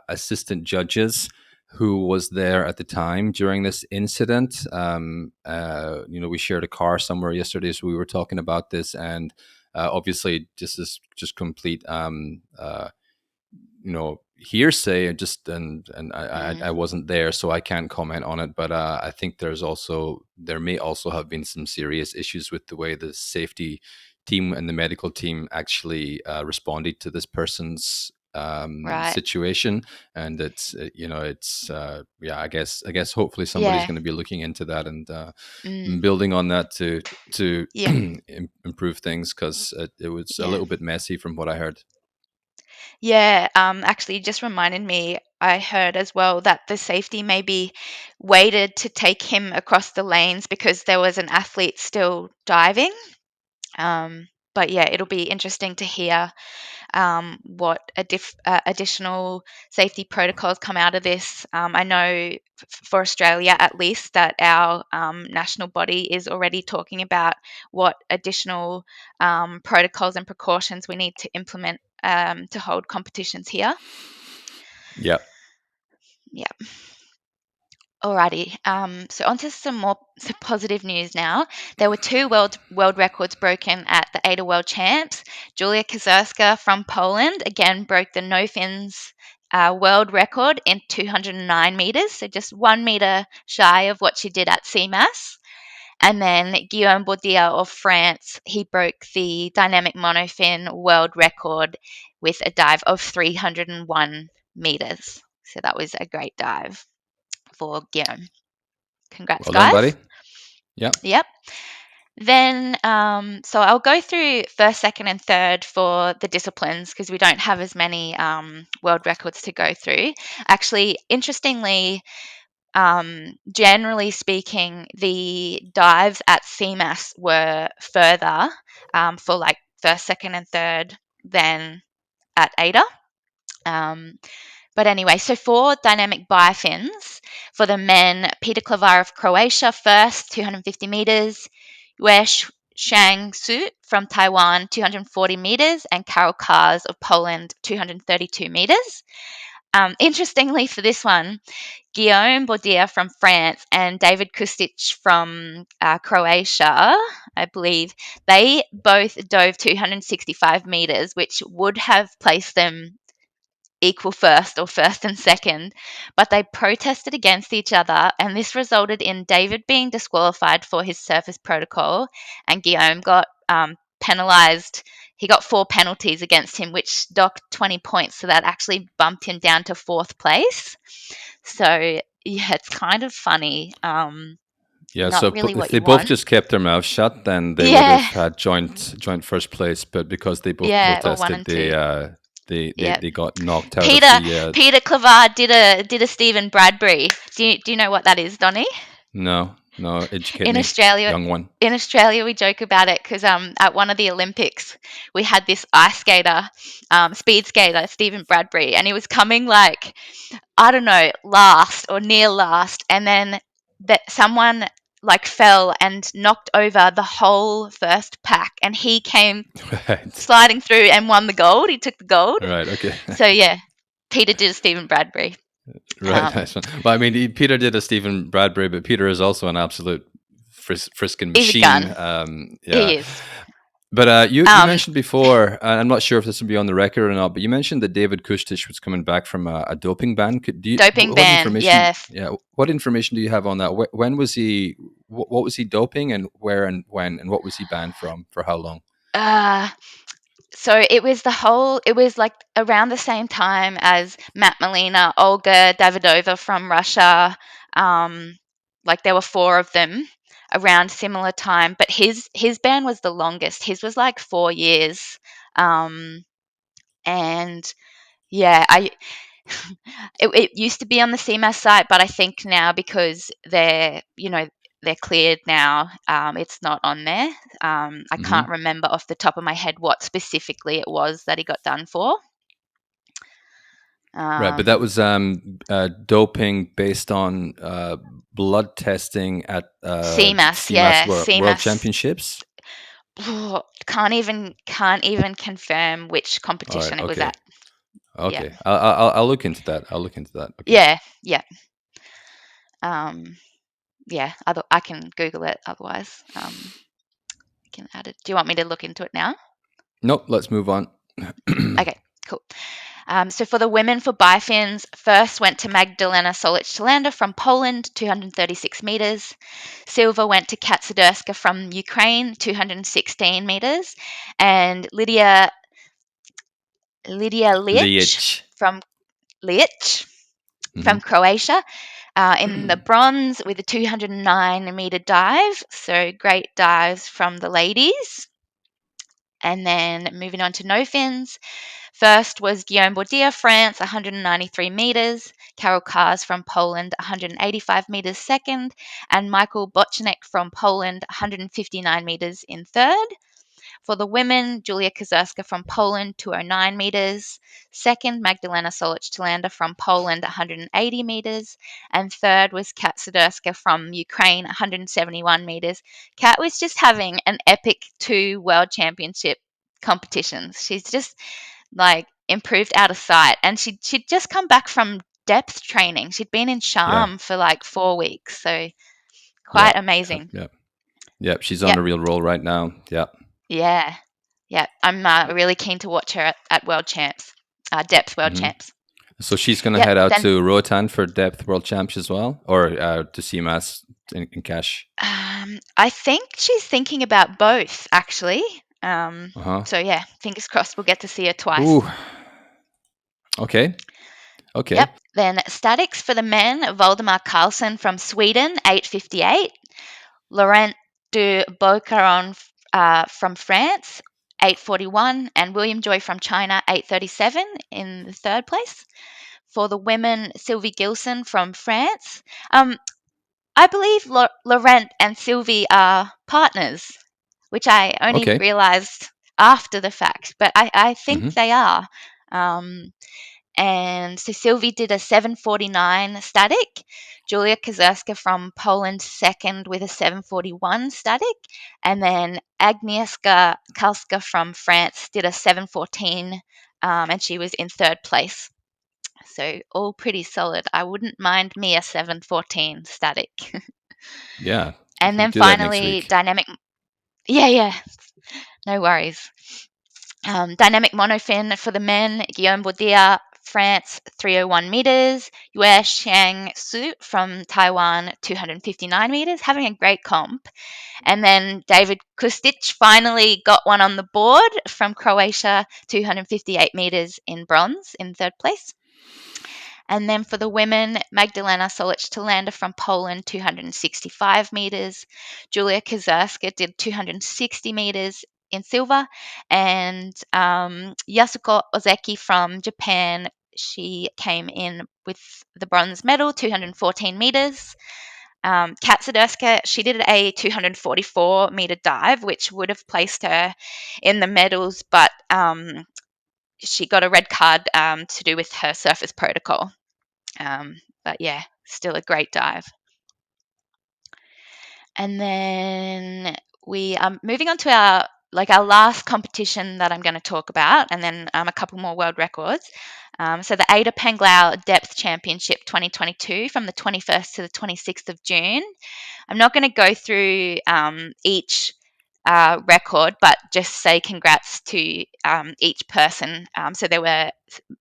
assistant judges who was there at the time during this incident. We shared a car somewhere yesterday, so we were talking about this, and obviously, this is just complete hearsay. I Mm, wasn't there, so I can't comment on it, but I think there may also have been some serious issues with the way the safety team and the medical team actually responded to this person's right. situation. And I guess hopefully somebody's Yeah. going to be looking into that and Mm, building on that to yeah. improve things, because it was a Yeah. little bit messy from what I heard. Yeah, actually, you just reminded me. I heard as well that the safety maybe waited to take him across the lanes because there was an athlete still diving. But yeah, it'll be interesting to hear what additional safety protocols come out of this. I know for Australia, at least, that our national body is already talking about what additional protocols and precautions we need to implement to hold competitions here. Yeah. Yeah. Alrighty. So on to some positive news now. There were two world records broken at the AIDA World Champs. Julia Kazerska from Poland again broke the no fins world record in 209 meters, so just 1 meter shy of what she did at CMAS. And then Guillaume Bourdieu of France, he broke the dynamic monofin world record with a dive of 301 meters. So that was a great dive for Guillaume. Congrats, Well done, buddy. guys. Yeah. Yep. Then, so I'll go through first, second, and third for the disciplines because we don't have as many world records to go through. Actually, interestingly, generally speaking, the dives at CMAS were further for like first, second, and third than at AIDA. But anyway, so for dynamic biofins, for the men, Peter Klavar of Croatia first, 250 meters, Yue Shang Su from Taiwan, 240 meters, and Carol Kars of Poland, 232 meters. Interestingly, for this one, Guillaume Bourdieu from France and David Kustic from Croatia, I believe, they both dove 265 meters, which would have placed them equal first or first and second, but they protested against each other, and this resulted in David being disqualified for his surface protocol, and Guillaume got penalised. He got 4 penalties against him, which docked 20 points, so that actually bumped him down to 4th place. So, yeah, it's kind of funny. Yeah, Not so really if what they you both want. just kept their mouths shut, then they would Yeah, have had joint first place. But because they both yeah, or 1 protested, and 2. Yeah. they got knocked out of Peter the. Peter Clavar did a Stephen Bradbury. Do you know what that is, Donny? No, educate In me, Australia, young one. in Australia, we joke about it because at one of the Olympics, we had this ice skater, speed skater, Stephen Bradbury, and he was coming like I don't know, last or near last, and then that someone like fell and knocked over the whole first pack, and he came Right, sliding through and won the gold. He took the gold. right, okay, So yeah, Peter did a Stephen Bradbury. right. Um, Nice one. Well, I mean, Peter did a Stephen Bradbury, but Peter is also an absolute frisking he's a machine. gun. Yeah. He is. But you Um, mentioned before, I'm not sure if this will be on the record or not, but you mentioned that David Kustich was coming back from a doping ban. Doping What ban. information? Yeah. Yeah, what information do you have on that? When was he? What was he doping, and where and when, and what was he banned from for how long? Uh, so it was like around the same time as Matt Molina, Olga Davidova from Russia. Um, like there were 4 of them around similar time, but his ban was the longest. His was like 4 years. Um, and yeah, it used to be on the CMAS site, but I think now because they're cleared now, it's not on there. I can't Hmm. remember off the top of my head what specifically it was that he got done for. Right, but that Um, was doping based on blood testing at CMAS, CMAS yeah, World CMAS. Championships. Can't even confirm which All right, competition it was okay, at. Yeah, okay. I'll look into that. I'll look into that. Okay. yeah, yeah. Um, yeah. I can Google it. Otherwise, I can add it. Do you want me to look into it now? Nope. Let's move on. Okay, cool. So for the women for bifins, first went to Magdalena Solic-Telander from Poland, 236 meters. Silver went to Katsuderska from Ukraine, 216 meters, and Lydia Liech. from Liech Hmm. from Croatia in the bronze with a 209-meter dive. So great dives from the ladies. And then moving on to no fins. First was Guillaume Bourdieu, France, 193 metres. Carol Kars from Poland, 185 metres second. And Michael Bocinek from Poland, 159 metres in third. For the women, Julia Kozerska from Poland, 209 metres. Second, Magdalena Solic-Telander from Poland, 180 metres. And third was Kat Siderska from Ukraine, 171 metres. Kat was just having an epic 2 world championship competitions. She's just like improved out of sight. And she'd just come back from depth training. She'd been in Yeah. Sharm for like 4 weeks. So Yeah. quite amazing. Yeah. Yeah. She's on Yep. a real roll right now. Yeah. Yeah. Yeah. I'm really keen to watch her at World Champs, Depth World hmm Champs. So she's going to Yep. head out Then to Roatan for Depth World Champs as well, or to CMAS in Cash. I think she's thinking about both, actually. Uh-huh. So yeah, fingers crossed we'll get to see her twice. Ooh. Okay. Yep. Okay. Then statics for the men, Valdemar Karlsson from Sweden, 8:58. Laurent de Beaucaron from France, 8:41. And William Joy from China, 8:37 in the third place. For the women, Sylvie Gilson from France. I believe Laurent and Sylvie are partners, which I only Okay. realized after the fact, but I think hmm they are. Um, and so Sylvie did a 7:49 static. Julia Kozerska from Poland second with a 7:41 static. And then Agnieszka Kalska from France did a 7:14, and she was in third place. So all pretty solid. I wouldn't mind me a 7:14 static. Yeah. We And can then do that next finally, week. dynamic. Yeah, yeah, no worries. Dynamic monofin for the men, Guillaume Baudia, France, 301 meters. Yue Xiang Su from Taiwan, 259 meters, having a great comp. And then David Kustic finally got one on the board from Croatia, 258 meters in bronze in third place. And then for the women, Magdalena Solic-Telander from Poland, 265 meters. Julia Kozerska did 260 meters in silver. And Yasuko Ozeki from Japan, she came in with the bronze medal, 214 meters. Kat Siderska, she did a 244-meter dive, which would have placed her in the medals, but she got a red card to do with her surface protocol. But yeah, still a great dive. And then we are moving on to our last competition that I'm going to talk about, and then a couple more world records. So the Ada Panglau Depth Championship 2022 from the 21st to the 26th of June. I'm not going to go through each record, but just say congrats to each person. So there were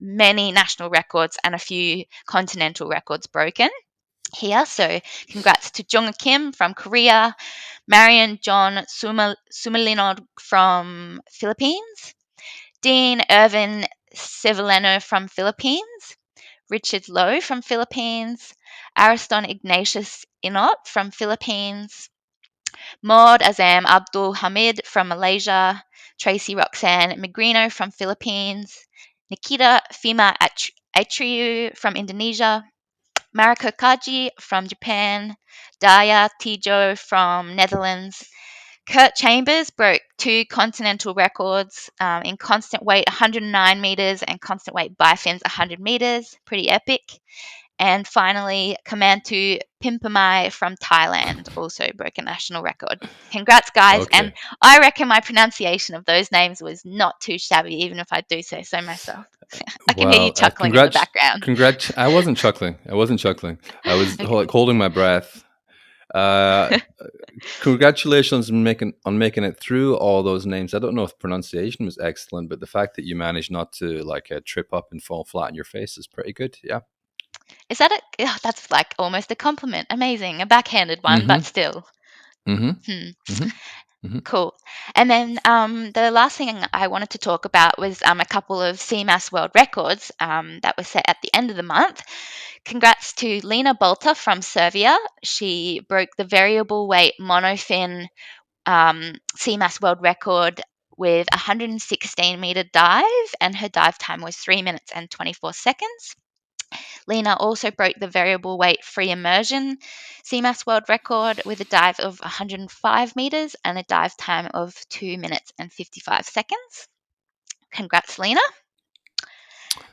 many national records and a few continental records broken here. So congrats to Jung Kim from Korea, Marion John Sumalinod from Philippines, Dean Irvin Severino from Philippines, Richard Lowe from Philippines, Ariston Ignatius Inot from Philippines, Maud Azam Abdul Hamid from Malaysia, Tracy Roxanne Migrino from Philippines, Nikita Fima Atriu from Indonesia, Mariko Kaji from Japan, Daya Tijo from Netherlands. Kurt Chambers broke 2 continental records in constant weight 109 meters and constant weight bifins 100 meters. Pretty epic. And finally, Kamantu Pimpamai from Thailand also broke a national record. Congrats, guys. And Okay. I reckon my pronunciation of those names was not too shabby, even if I do say so myself. I can hear you Well, chuckling in the background. I wasn't chuckling. I wasn't chuckling. I was Okay. holding my breath. Uh, Congratulations on making it through all those names. I don't know if pronunciation was excellent, but the fact that you managed not to trip up and fall flat on your face is pretty good. Yeah. Is that that's like almost a compliment. Amazing. A backhanded one, Mm-hmm. but still. Mm-hmm. Hmm. Mm-hmm. Mm-hmm. Cool. And then the last thing I wanted to talk about was a couple of CMAS world records that were set at the end of the month. Congrats to Lena Bolter from Serbia. She broke the variable weight monofin CMAS world record with a 116-meter dive, and her dive time was 3 minutes and 24 seconds. Lena also broke the variable weight free immersion CMAS world record with a dive of 105 meters and a dive time of 2 minutes and 55 seconds. Congrats, Lena.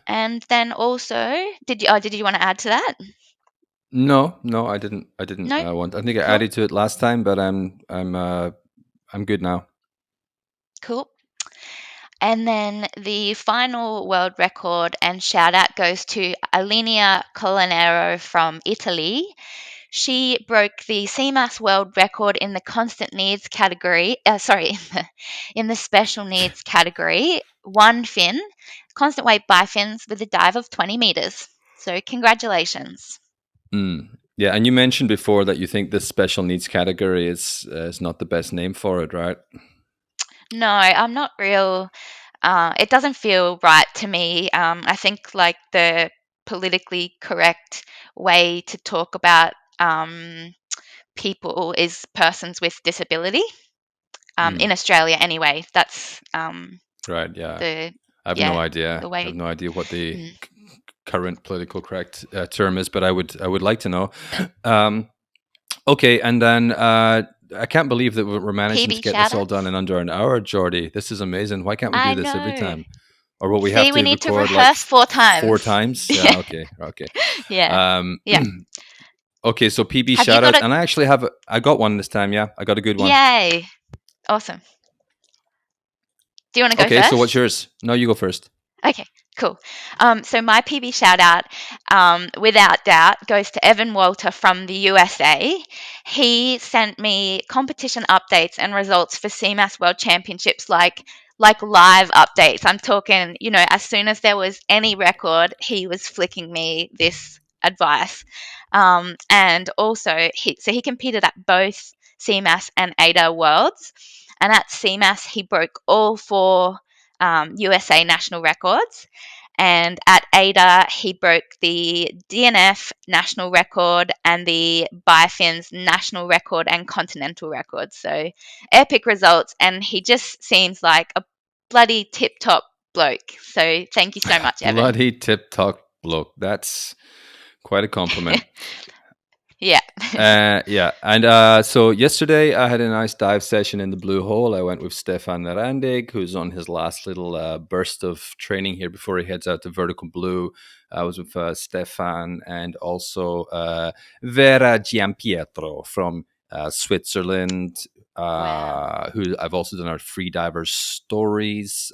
And then also, did you want to add to that? No, I didn't. No? Want. I think I Cool. added to it last time, but I'm good now. Cool. And then the final world record and shout out goes to Alinea Colanero from Italy. She broke the CMAS world record in the constant needs category. In the special needs category, one fin, constant weight bifins with a dive of 20 meters. So congratulations. Yeah, and you mentioned before that you think this special needs category is not the best name for it, right? No, I'm not real. It doesn't feel right to me. I think like the politically correct way to talk about people is persons with disability. In Australia, anyway, that's Right. Yeah. the I have no yeah idea. the I have way. no idea what the Mm. current political correct term is, but I would like to know. Um, okay, and then I can't believe that we're managing to PB get this all shoutouts. done in under an hour, Jordy. This is amazing. Why can't we I do this every know. time? Or will we have See, we to need to record like rehearse four four times. times? Yeah, Yeah. Okay. Okay. yeah, Um, yeah. okay. So PB Have you shout got out, a and I got one this time. Yeah, I got a good one. yay? Awesome. Do you want to go Okay. So what's first? yours? No, you go first. Okay, cool. So my PB shout out, without doubt, goes to Evan Walter from the USA. He sent me competition updates and results for CMAS World Championships, like live updates. I'm talking, as soon as there was any record, he was flicking me this advice. And also, he competed at both CMAS and ADA Worlds. And at CMAS, he broke all four USA national records. And at ADA, he broke the DNF national record and the Biofins national record and continental record. So epic results. And he just seems like a bloody tip top bloke. So thank you so much, Evan. Bloody tip top bloke. That's quite a compliment. Yeah. Yeah, and so yesterday I had a nice dive session in the Blue Hole. I went with Stefan Randig, who's on his last little burst of training here before he heads out to Vertical Blue. I was with Stefan and also Vera Giampietro from Switzerland, Wow. who I've also done our Freedivers stories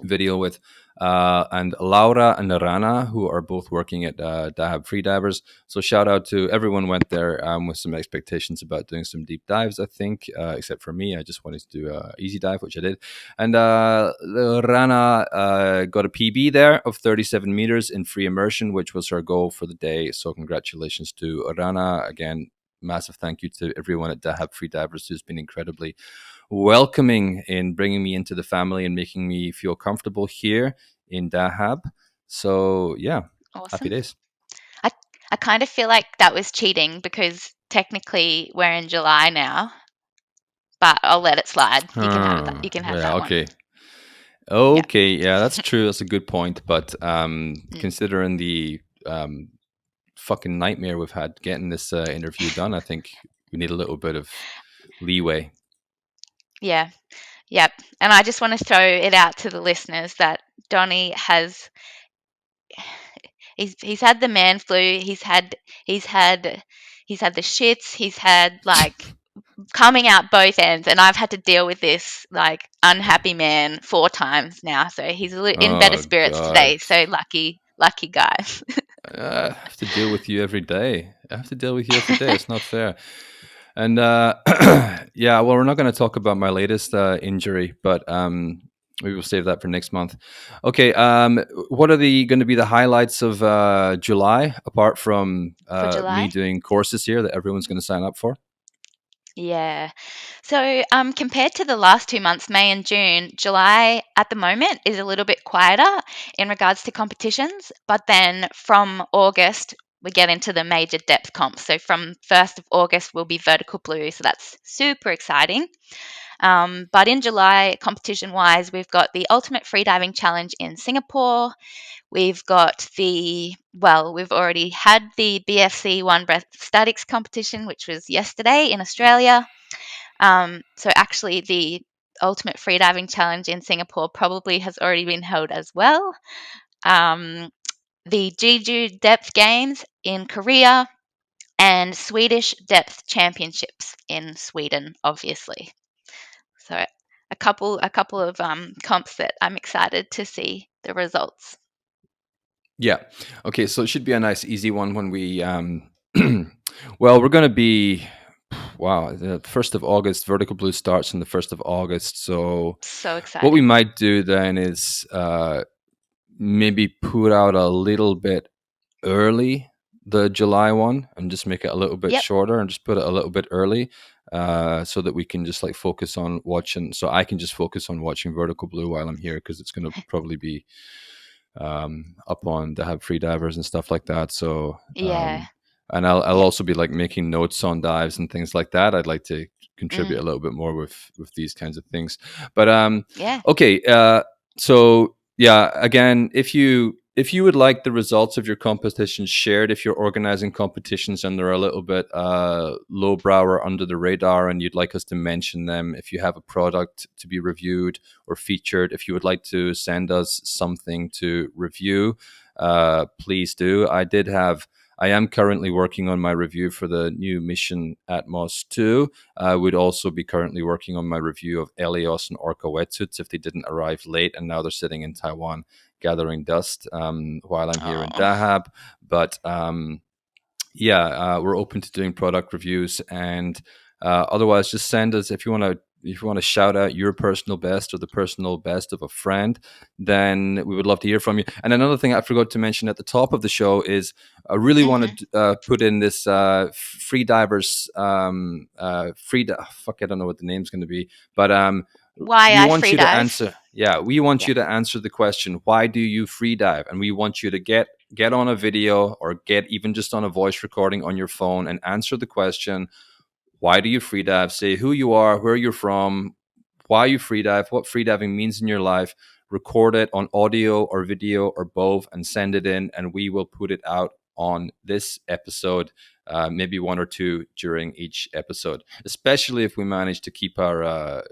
video with, and Laura and Rana, who are both working at Dahab Freedivers. So shout out to everyone went there with some expectations about doing some deep dives, I think, except for me. I just wanted to do a easy dive, which I did. And Rana got a PB there of 37 meters in free immersion, which was her goal for the day. So congratulations to Rana. Again, massive thank you to everyone at Dahab Freedivers who's been incredibly welcoming in bringing me into the family and making me feel comfortable here in Dahab. So yeah, happy Awesome. days. I, I kind of feel like that was cheating because technically we're in July now, but I'll let it slide. You can have that. You can have Yeah, that one. okay. Yeah. Okay, yeah, that's true. That's a good point. But Mm. considering the fucking nightmare we've had getting this interview done, I think we need a little bit of leeway. Yeah. Yep. And I just want to throw it out to the listeners that Donny has he's had the man flu, he's had he's had the shits, he's had like coming out both ends, and I've had to deal with this like unhappy man 4 times now. So he's in better Oh spirits God. today. So lucky guy. I have to deal with you every day. I have to deal with you every day. It's not fair. And yeah, well, we're not going to talk about my latest injury, but we will save that for next month. Okay, what are the going to be the highlights of July apart from For me July. doing courses here that everyone's going to sign up for? Yeah. So, compared to the last 2 months, May and June, July at the moment is a little bit quieter in regards to competitions. But then from August, we get into the major depth comps. So from 1st of August will be vertical blue. So that's super exciting. But in July, competition-wise, we've got the Ultimate Freediving Challenge in Singapore. We've already had the BFC One Breath Statics competition, which was yesterday in Australia. So actually, the Ultimate Freediving Challenge in Singapore probably has already been held as well. The Jeju Depth Games in Korea, and Swedish Depth Championships in Sweden, obviously. So a couple of comps that I'm excited to see the results. Yeah. Okay. So it should be a nice, easy one when we. Well, we're going to be. Wow, the 1st of August, Vertical Blue starts on the 1st of August. So exciting. What we might do then is maybe put out a little bit early the July one and just make it a little bit shorter and just put it a little bit early so that we can just like focus on watching. So I can just focus on watching Vertical Blue while I'm here because it's going to probably be up on the Hub Freedivers and stuff like that. So and I'll also be like making notes on dives and things like that. I'd like to contribute a little bit more with these kinds of things. But okay, so yeah, again, if you would like the results of your competitions shared, if you're organizing competitions and they're a little bit lowbrow or under the radar and you'd like us to mention them, if you have a product to be reviewed or featured, if you would like to send us something to review, please do. I am currently working on my review for the new Mission Atmos 2. I would also be currently working on my review of Elios and Orca wetsuits if they didn't arrive late and now they're sitting in Taiwan gathering dust while I'm here in Dahab. But we're open to doing product reviews, and otherwise just send us if you want to shout out your personal best or the personal best of a friend, then we would love to hear from you. And another thing I forgot to mention at the top of the show is I really want to put in this Freedivers I don't know what the name's going to be, but we want you to answer. Yeah, we want you to answer the question, why do you freedive? And we want you to get on a video or get even just on a voice recording on your phone and answer the question, why do you freedive? Say who you are, where you're from, why you freedive, what freediving means in your life. Record it on audio or video or both and send it in, and we will put it out on this episode, maybe one or two during each episode, especially if we manage to keep our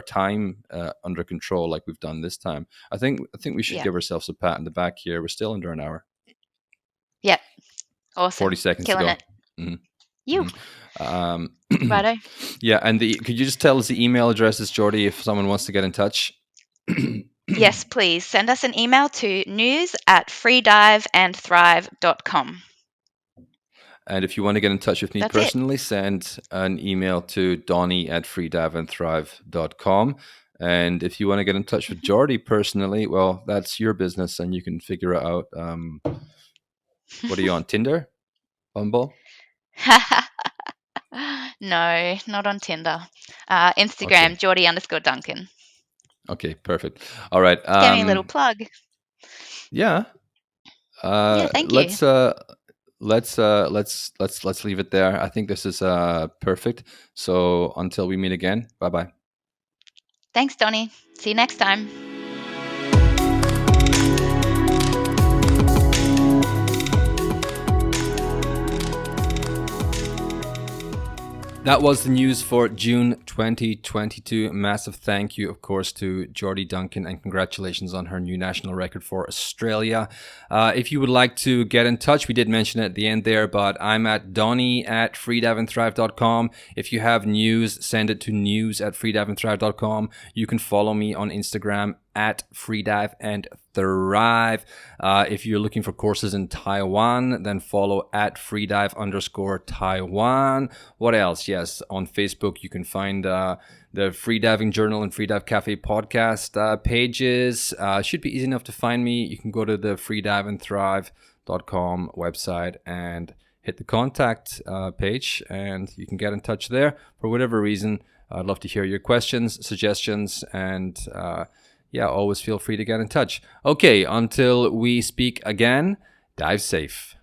time under control like we've done this time. I think we should give ourselves a pat in the back here. We're still under an hour. Yep. Awesome. 40 seconds Killing to go. It. Mm-hmm. You. Righto. Yeah, and could you just tell us the email addresses, Jordy, if someone wants to get in touch? Yes, please. Send us an email to news@freediveandthrive.com. And if you want to get in touch with me personally, send an email to Donny@freediveandthrive.com. And if you want to get in touch with Jordy personally, well, that's your business and you can figure it out. What are you on, Tinder? Bumble? No, not on Tinder. Instagram, okay. Jordy_Duncan. Okay, perfect. All right. Give me a little plug. Yeah. Thank you. Let's leave it there. I think this is perfect. So until we meet again, bye-bye. Thanks, Donny. See you next time. That was the news for June 2022. Massive thank you, of course, to Jordy Duncan, and congratulations on her new national record for Australia. If you would like to get in touch, we did mention it at the end there, but I'm at Donny@freediveandthrive.com. If you have news, send it to news@freediveandthrive.com. You can follow me on Instagram at Freedive and Thrive. If you're looking for courses in Taiwan, then follow at Freedive_Taiwan. What else? Yes, on Facebook, you can find the Freediving Journal and Freedive Cafe podcast pages. Should be easy enough to find me. You can go to the freediveandthrive.com website and hit the contact page, and you can get in touch there for whatever reason. I'd love to hear your questions, suggestions, and always feel free to get in touch. Okay, until we speak again, dive safe.